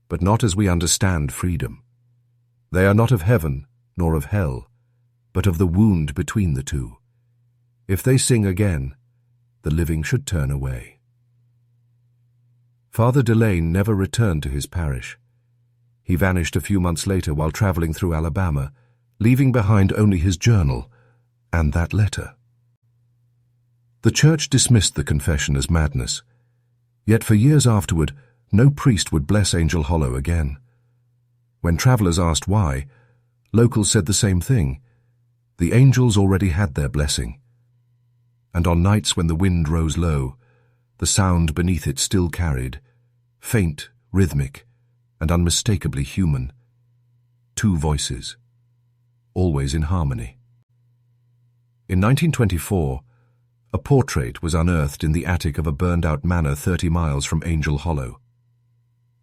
But not as we understand freedom. They are not of heaven nor of hell, but of the wound between the two. If they sing again, the living should turn away." Father Delane never returned to his parish. He vanished a few months later while traveling through Alabama, leaving behind only his journal and that letter. The church dismissed the confession as madness, yet for years afterward, no priest would bless Angel Hollow again. When travelers asked why, locals said the same thing. The angels already had their blessing. And on nights when the wind rose low, the sound beneath it still carried, faint, rhythmic, and unmistakably human, two voices, always in harmony. In 1924, a portrait was unearthed in the attic of a burned-out manor 30 miles from Angel Hollow.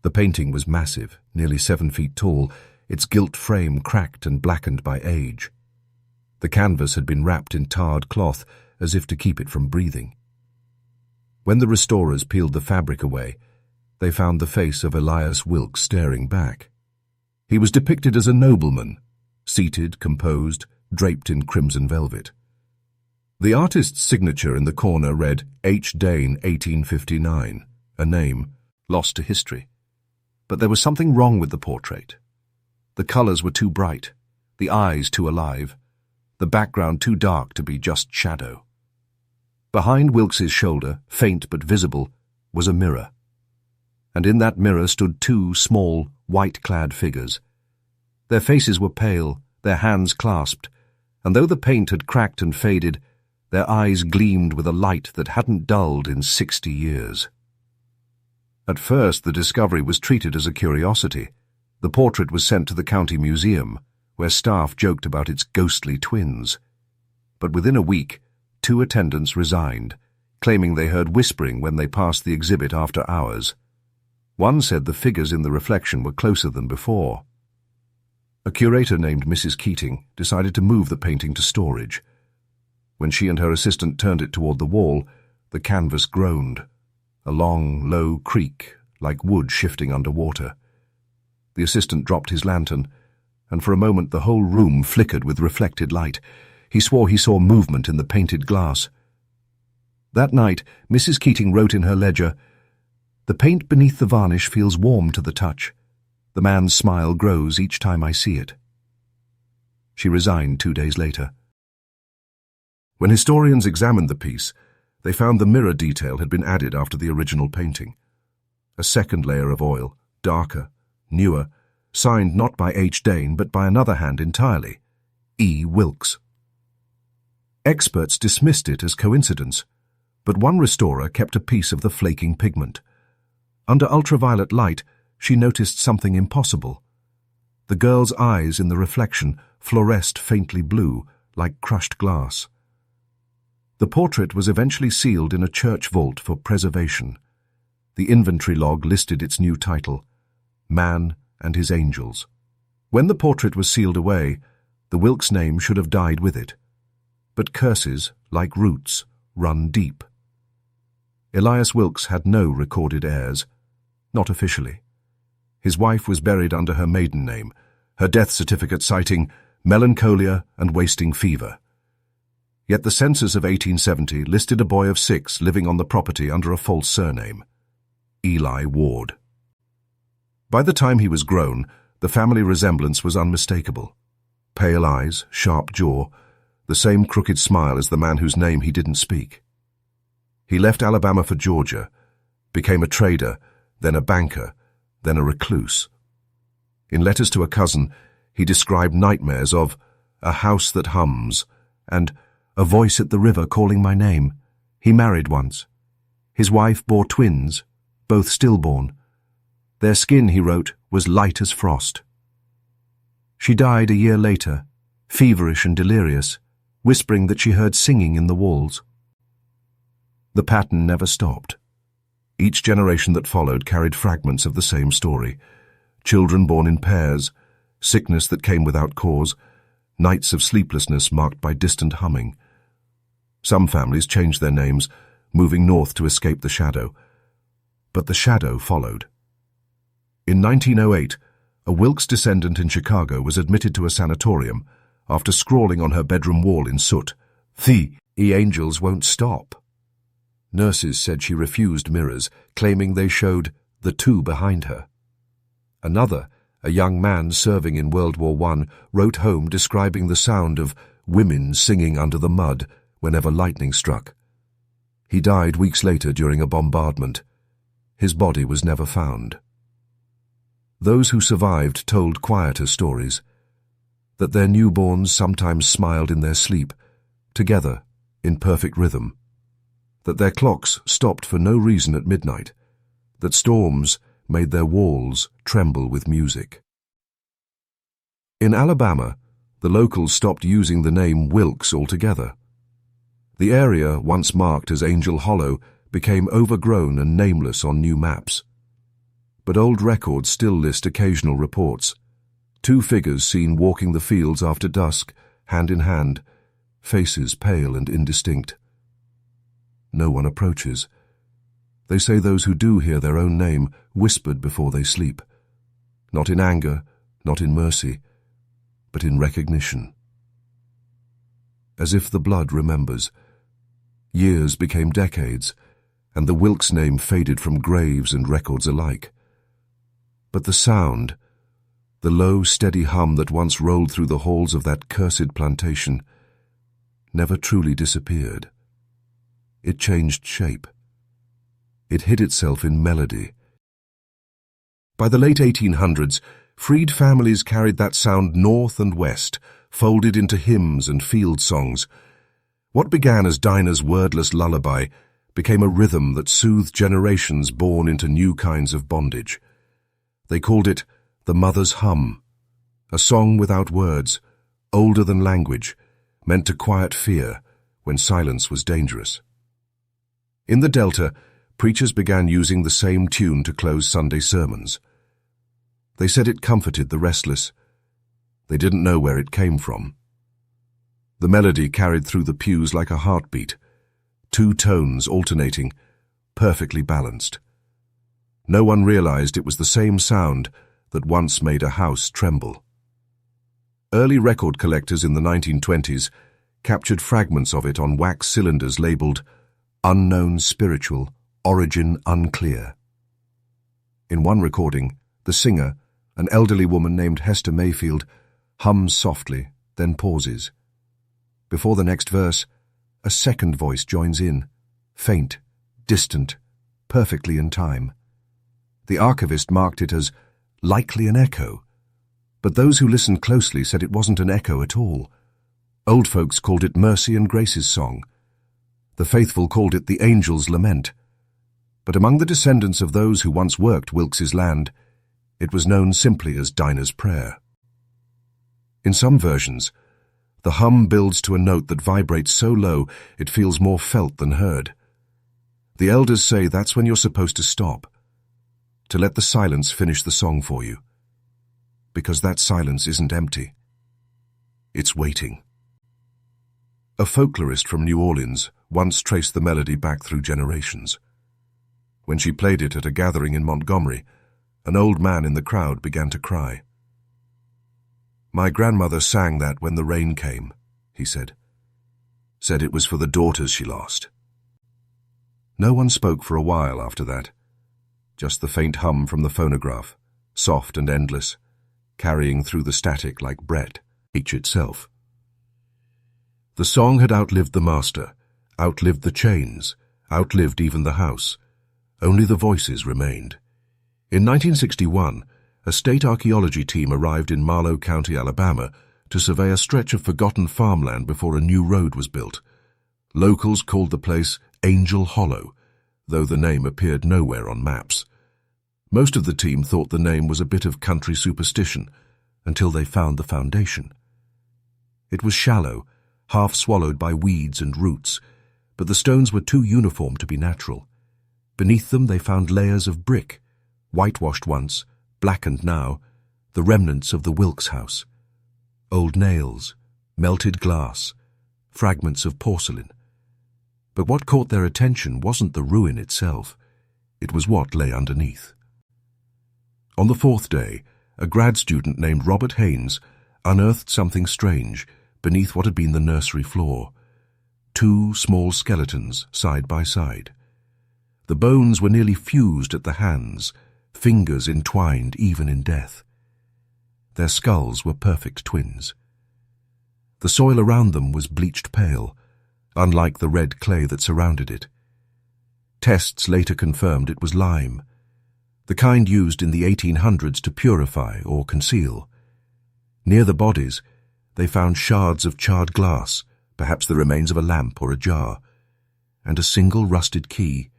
The painting was massive, nearly 7 feet tall, its gilt frame cracked and blackened by age. The canvas had been wrapped in tarred cloth as if to keep it from breathing. When the restorers peeled the fabric away, they found the face of Elias Wilkes staring back. He was depicted as a nobleman, seated, composed, draped in crimson velvet. The artist's signature in the corner read H. Dane, 1859, a name lost to history. But there was something wrong with the portrait. The colors were too bright, the eyes too alive, the background too dark to be just shadow. Behind Wilkes's shoulder, faint but visible, was a mirror. And in that mirror stood two small, white-clad figures. Their faces were pale, their hands clasped, and though the paint had cracked and faded, their eyes gleamed with a light that hadn't dulled in 60 years. At first, the discovery was treated as a curiosity. The portrait was sent to the county museum, where staff joked about its ghostly twins. But within a week, 2 attendants resigned, claiming they heard whispering when they passed the exhibit after hours. One said the figures in the reflection were closer than before. A curator named Mrs. Keating decided to move the painting to storage. When she and her assistant turned it toward the wall, the canvas groaned, a long, low creak, like wood shifting under water. The assistant dropped his lantern, and for a moment the whole room flickered with reflected light. He swore he saw movement in the painted glass. That night, Mrs. Keating wrote in her ledger, "The paint beneath the varnish feels warm to the touch. The man's smile grows each time I see it." She resigned 2 days later. When historians examined the piece, they found the mirror detail had been added after the original painting. A second layer of oil, darker, newer, signed not by H. Dane but by another hand entirely, E. Wilkes. Experts dismissed it as coincidence, but one restorer kept a piece of the flaking pigment. Under ultraviolet light, she noticed something impossible. The girl's eyes in the reflection fluoresced faintly blue, like crushed glass. The portrait was eventually sealed in a church vault for preservation. The inventory log listed its new title, Man and His Angels. When the portrait was sealed away, the Wilkes name should have died with it. But curses, like roots, run deep. Elias Wilkes had no recorded heirs, not officially. His wife was buried under her maiden name, her death certificate citing melancholia and wasting fever. Yet the census of 1870 listed a boy of 6 living on the property under a false surname, Eli Ward. By the time he was grown, the family resemblance was unmistakable. Pale eyes, sharp jaw, the same crooked smile as the man whose name he didn't speak. He left Alabama for Georgia, became a trader, then a banker, then a recluse. In letters to a cousin, he described nightmares of a house that hums and a voice at the river calling my name. He married once. His wife bore twins, both stillborn. Their skin, he wrote, was light as frost. She died a year later, feverish and delirious, whispering that she heard singing in the walls. The pattern never stopped. Each generation that followed carried fragments of the same story. Children born in pairs, sickness that came without cause, nights of sleeplessness marked by distant humming. Some families changed their names, moving north to escape the shadow. But the shadow followed. In 1908, a Wilkes descendant in Chicago was admitted to a sanatorium after scrawling on her bedroom wall in soot, "The angels won't stop." Nurses said she refused mirrors, claiming they showed the two behind her. Another, a young man serving in World War I, wrote home describing the sound of women singing under the mud whenever lightning struck. He died weeks later during a bombardment. His body was never found. Those who survived told quieter stories, that their newborns sometimes smiled in their sleep, together, in perfect rhythm, that their clocks stopped for no reason at midnight, that storms made their walls tremble with music. In Alabama, the locals stopped using the name Wilkes altogether. The area, once marked as Angel Hollow, became overgrown and nameless on new maps. But old records still list occasional reports. Two figures seen walking the fields after dusk, hand in hand, faces pale and indistinct. No one approaches. They say those who do hear their own name whispered before they sleep, not in anger, not in mercy, but in recognition. As if the blood remembers. Years became decades, and the Wilkes name faded from graves and records alike. But the sound, the low, steady hum that once rolled through the halls of that cursed plantation, never truly disappeared. It changed shape. It hid itself in melody. By the late 1800s, freed families carried that sound north and west, folded into hymns and field songs. What began as Dinah's wordless lullaby became a rhythm that soothed generations born into new kinds of bondage. They called it the Mother's Hum, a song without words, older than language, meant to quiet fear when silence was dangerous. In the Delta, preachers began using the same tune to close Sunday sermons. They said it comforted the restless. They didn't know where it came from. The melody carried through the pews like a heartbeat, two tones alternating, perfectly balanced. No one realized it was the same sound that once made a house tremble. Early record collectors in the 1920s captured fragments of it on wax cylinders labeled "Unknown Spiritual, Origin Unclear." In one recording, the singer, an elderly woman named Hester Mayfield, hums softly, then pauses. Before the next verse, a second voice joins in, faint, distant, perfectly in time. The archivist marked it as likely an echo, but those who listened closely said it wasn't an echo at all. Old folks called it Mercy and Grace's song. The faithful called it the Angel's Lament. But among the descendants of those who once worked Wilkes's land, it was known simply as Dinah's Prayer. In some versions, the hum builds to a note that vibrates so low it feels more felt than heard. The elders say that's when you're supposed to stop, to let the silence finish the song for you. Because that silence isn't empty. It's waiting. A folklorist from New Orleans once traced the melody back through generations. When she played it at a gathering in Montgomery, an old man in the crowd began to cry. "My grandmother sang that when the rain came," he said. Said it was for the daughters she lost. No one spoke for a while after that. Just the faint hum from the phonograph, soft and endless, carrying through the static like Brett, each itself. The song had outlived the master, outlived the chains, outlived even the house. Only the voices remained. In 1961, a state archaeology team arrived in Marlow County, Alabama, to survey a stretch of forgotten farmland before a new road was built. Locals called the place Angel Hollow, though the name appeared nowhere on maps. Most of the team thought the name was a bit of country superstition, until they found the foundation. It was shallow, half swallowed by weeds and roots, but the stones were too uniform to be natural. Beneath them they found layers of brick, whitewashed once, blackened now, the remnants of the Wilkes house. Old nails, melted glass, fragments of porcelain. But what caught their attention wasn't the ruin itself. It was what lay underneath. On the fourth day, a grad student named Robert Haynes unearthed something strange beneath what had been the nursery floor. Two small skeletons side by side. The bones were nearly fused at the hands, fingers entwined even in death. Their skulls were perfect twins. The soil around them was bleached pale, unlike the red clay that surrounded it. Tests later confirmed it was lime, the kind used in the 1800s to purify or conceal. Near the bodies, they found shards of charred glass, perhaps the remains of a lamp or a jar, and a single rusted key,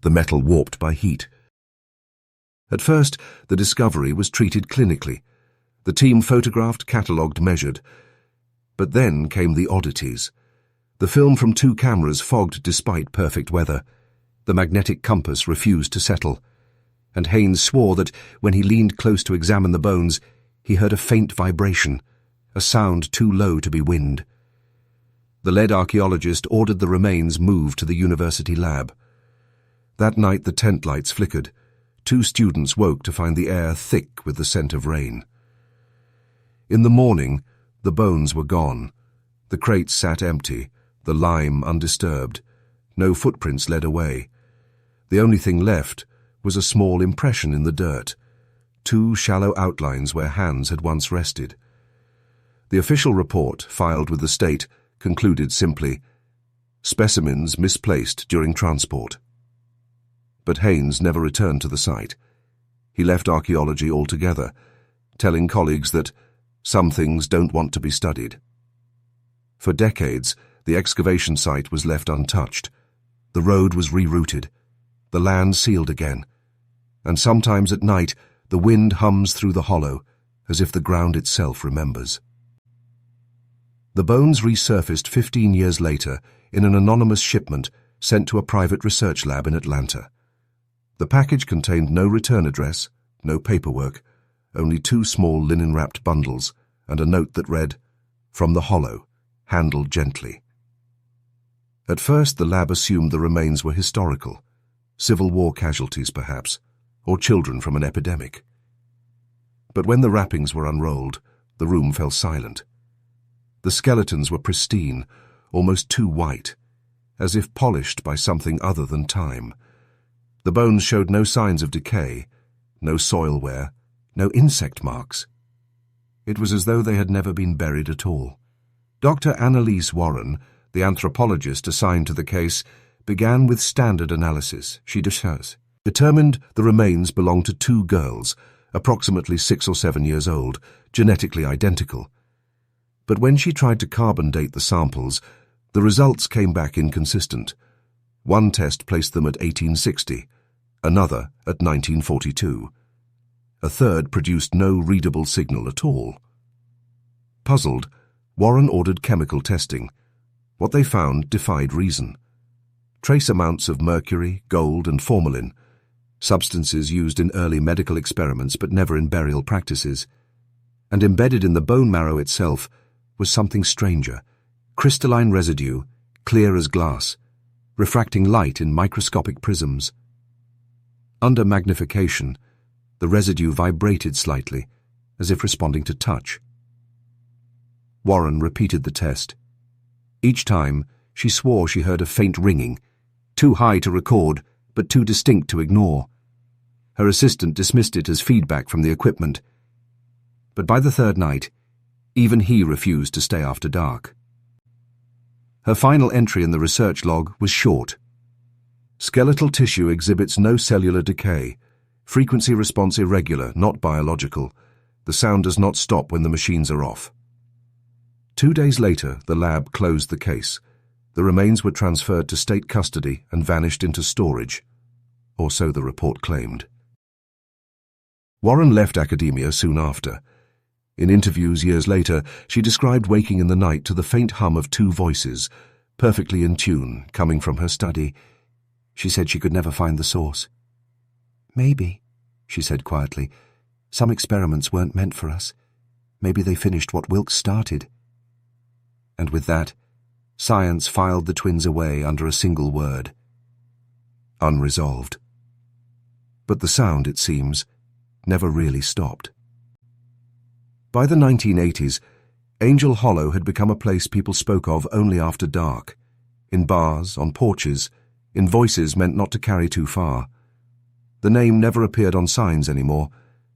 the metal warped by heat. At first, the discovery was treated clinically. The team photographed, catalogued, measured. But then came the oddities. The film from 2 cameras fogged despite perfect weather. The magnetic compass refused to settle, and Haynes swore that when he leaned close to examine the bones, he heard a faint vibration, a sound too low to be wind. The lead archaeologist ordered the remains moved to the university lab. That night the tent lights flickered. 2 students woke to find the air thick with the scent of rain. In the morning, the bones were gone. The crates sat empty, the lime undisturbed. No footprints led away. The only thing left was a small impression in the dirt, 2 shallow outlines where hands had once rested. The official report, filed with the state, concluded simply, "Specimens misplaced during transport." But Haynes never returned to the site. He left archaeology altogether, telling colleagues that some things don't want to be studied. For decades, the excavation site was left untouched. The road was rerouted, the land sealed again, and sometimes at night the wind hums through the hollow as if the ground itself remembers. The bones resurfaced 15 years later in an anonymous shipment sent to a private research lab in Atlanta. The package contained no return address, no paperwork, only 2 small linen-wrapped bundles and a note that read, "From the hollow, handled gently." At first the lab assumed the remains were historical, Civil War casualties perhaps, or children from an epidemic. But when the wrappings were unrolled, the room fell silent. The skeletons were pristine, almost too white, as if polished by something other than time. The bones showed no signs of decay, no soil wear, no insect marks. It was as though they had never been buried at all. Dr. Annalise Warren, the anthropologist assigned to the case, began with standard analysis. She determined the remains belonged to 2 girls, approximately 6 or 7 years old, genetically identical. But when she tried to carbon date the samples, the results came back inconsistent. One test placed them at 1860, another at 1942. A third produced no readable signal at all. Puzzled, Warren ordered chemical testing. What they found defied reason. Trace amounts of mercury, gold, and formalin, substances used in early medical experiments but never in burial practices. And embedded in the bone marrow itself was something stranger, crystalline residue, clear as glass, refracting light in microscopic prisms. Under magnification, the residue vibrated slightly, as if responding to touch. Warren repeated the test. Each time, she swore she heard a faint ringing, too high to record, but too distinct to ignore. Her assistant dismissed it as feedback from the equipment. But by the 3rd night, even he refused to stay after dark. Her final entry in the research log was short. Skeletal tissue exhibits no cellular decay. Frequency response irregular, not biological. The sound does not stop when the machines are off. 2 days later, the lab closed the case. The remains were transferred to state custody and vanished into storage, or so the report claimed. Warren left academia soon after. In interviews years later, she described waking in the night to the faint hum of 2 voices, perfectly in tune, coming from her study. She said she could never find the source. "Maybe," she said quietly, "some experiments weren't meant for us. Maybe they finished what Wilkes started." And with that, science filed the twins away under a single word: unresolved. But the sound, it seems, never really stopped. By the 1980s, Angel Hollow had become a place people spoke of only after dark, in bars, on porches, in voices meant not to carry too far. The name never appeared on signs anymore,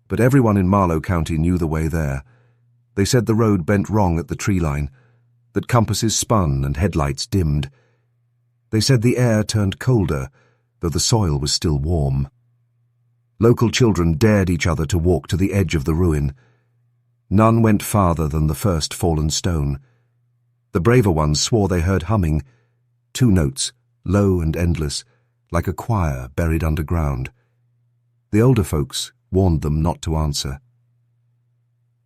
but everyone in Marlow County knew the way there. They said the road bent wrong at the tree line, that compasses spun and headlights dimmed. They said the air turned colder, though the soil was still warm. Local children dared each other to walk to the edge of the ruin. None went farther than the first fallen stone. The braver ones swore they heard humming, 2 notes, low and endless, like a choir buried underground. The older folks warned them not to answer.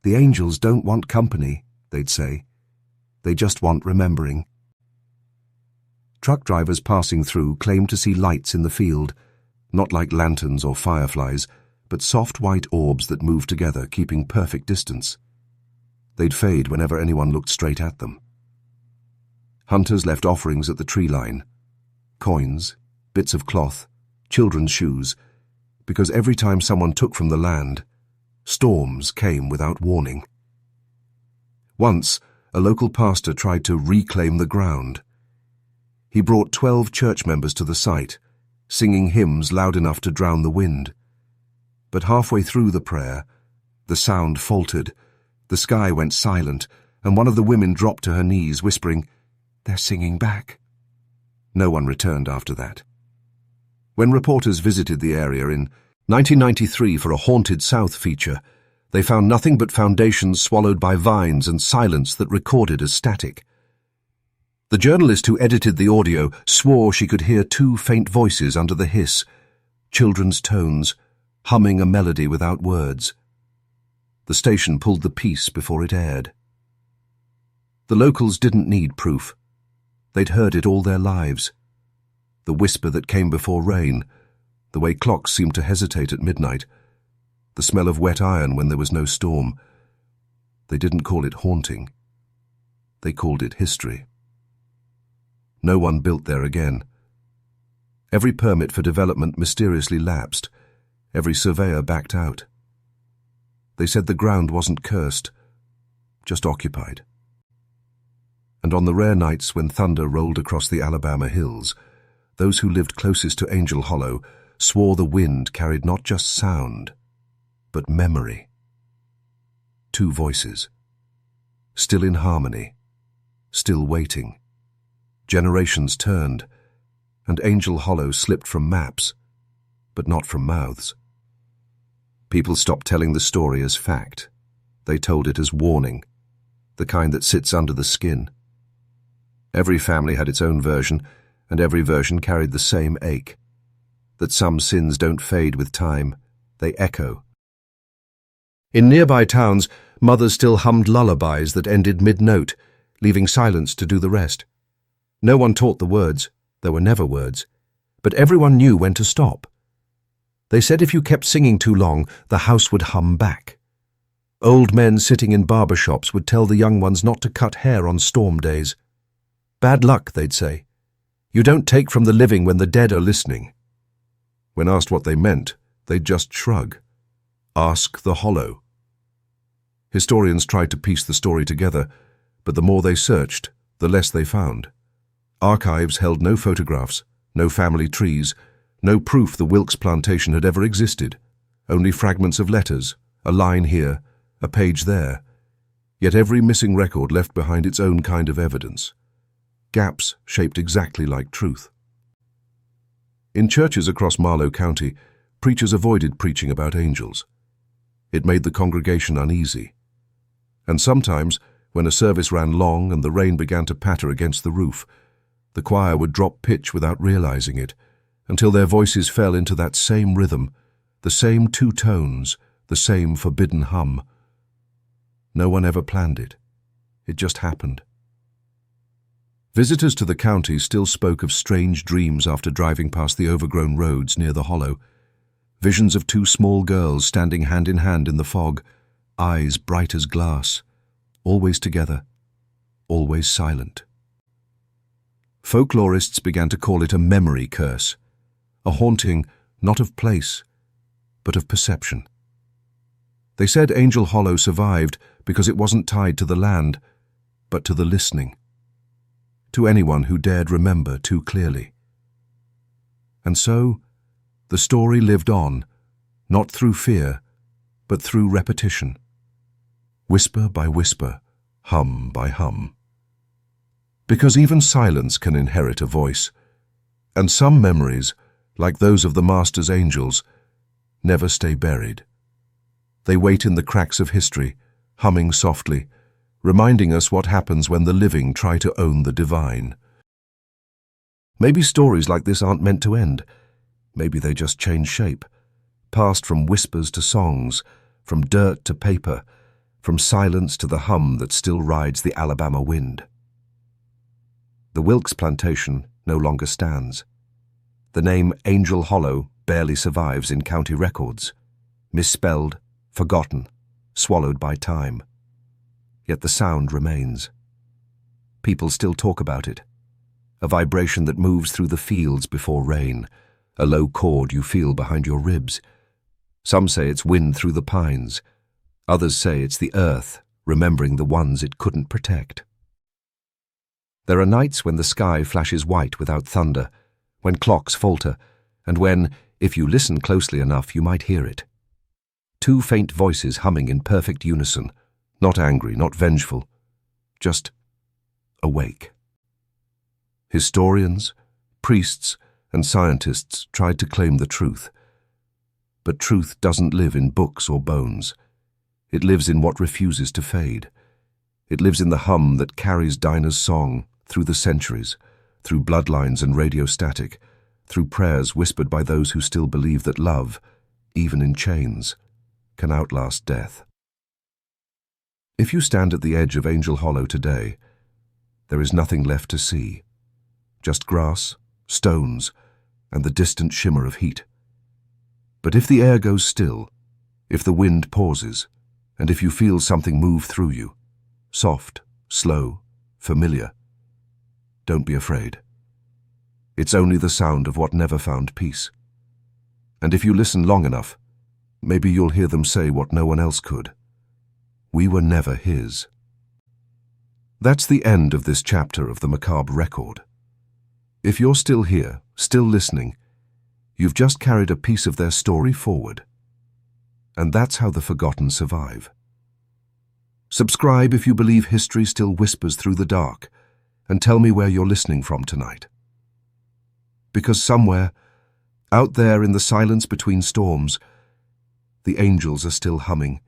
The angels don't want company, they'd say. They just want remembering. Truck drivers passing through claimed to see lights in the field, not like lanterns or fireflies, but soft white orbs that moved together, keeping perfect distance. They'd fade whenever anyone looked straight at them. Hunters left offerings at the tree line, coins, bits of cloth, children's shoes, because every time someone took from the land, storms came without warning. Once, a local pastor tried to reclaim the ground. He brought 12 church members to the site, singing hymns loud enough to drown the wind. But halfway through the prayer, the sound faltered, the sky went silent, and one of the women dropped to her knees, whispering, "They're singing back." No one returned after that. When reporters visited the area in 1993 for a Haunted South feature, they found nothing but foundations swallowed by vines and silence that recorded as static. The journalist who edited the audio swore she could hear 2 faint voices under the hiss, children's tones, humming a melody without words. The station pulled the piece before it aired. The locals didn't need proof. They'd heard it all their lives. The whisper that came before rain, the way clocks seemed to hesitate at midnight, the smell of wet iron when there was no storm. They didn't call it haunting. They called it history. No one built there again. Every permit for development mysteriously lapsed. Every surveyor backed out. They said the ground wasn't cursed, just occupied. And on the rare nights when thunder rolled across the Alabama hills, those who lived closest to Angel Hollow swore the wind carried not just sound, but memory. 2 voices, still in harmony, still waiting. Generations turned, and Angel Hollow slipped from maps, but not from mouths. People stopped telling the story as fact. They told it as warning, the kind that sits under the skin. Every family had its own version, and every version carried the same ache, that some sins don't fade with time, they echo. In nearby towns, mothers still hummed lullabies that ended mid-note, leaving silence to do the rest. No one taught the words, there were never words, but everyone knew when to stop. They said if you kept singing too long, the house would hum back. Old men sitting in barber shops would tell the young ones not to cut hair on storm days. Bad luck, they'd say. You don't take from the living when the dead are listening. When asked what they meant, they'd just shrug. Ask the hollow. Historians tried to piece the story together, but the more they searched, the less they found. Archives held no photographs, no family trees, no proof the Wilkes plantation had ever existed, only fragments of letters, a line here, a page there. Yet every missing record left behind its own kind of evidence. Gaps shaped exactly like truth. In churches across Marlow County, preachers avoided preaching about angels. It made the congregation uneasy. And sometimes, when a service ran long and the rain began to patter against the roof, the choir would drop pitch without realizing it, until their voices fell into that same rhythm, the same 2 tones, the same forbidden hum. No one ever planned it. It just happened. Visitors to the county still spoke of strange dreams after driving past the overgrown roads near the hollow. Visions of 2 small girls standing hand in hand in the fog, eyes bright as glass, always together, always silent. Folklorists began to call it a memory curse, a haunting not of place, but of perception. They said Angel Hollow survived because it wasn't tied to the land, but to the listening, to anyone who dared remember too clearly. And so, The story lived on, not through fear, but through repetition. Whisper by whisper, hum by hum. Because even silence can inherit a voice, and some memories, like those of the Master's angels, never stay buried. They wait in the cracks of history, humming softly, reminding us what happens when the living try to own the divine. Maybe stories like this aren't meant to end. Maybe they just change shape, passed from whispers to songs, from dirt to paper, from silence to the hum that still rides the Alabama wind. The Wilkes plantation no longer stands. The name Angel Hollow barely survives in county records, misspelled, forgotten, swallowed by time. Yet the sound remains. People still talk about it, a vibration that moves through the fields before rain, a low chord you feel behind your ribs. Some say it's wind through the pines. Others say it's the earth, remembering the ones it couldn't protect. There are nights when the sky flashes white without thunder, when clocks falter, and when, if you listen closely enough, you might hear it. Two faint voices humming in perfect unison, not angry, not vengeful, just awake. Historians, priests, and scientists tried to claim the truth. But truth doesn't live in books or bones. It lives in what refuses to fade. It lives in the hum that carries Dinah's song through the centuries, through bloodlines and radio static, through prayers whispered by those who still believe that love, even in chains, can outlast death. If you stand at the edge of Angel Hollow today, there is nothing left to see, just grass, stones, and the distant shimmer of heat. But if the air goes still, if the wind pauses, and if you feel something move through you, soft, slow, familiar, don't be afraid. It's only the sound of what never found peace. And if you listen long enough, maybe you'll hear them say what no one else could. We were never his. That's the end of this chapter of the macabre record. If you're still here, still listening, you've just carried a piece of their story forward. And that's how the forgotten survive. Subscribe if you believe history still whispers through the dark, and tell me where you're listening from tonight. Because somewhere, out there in the silence between storms, the angels are still humming,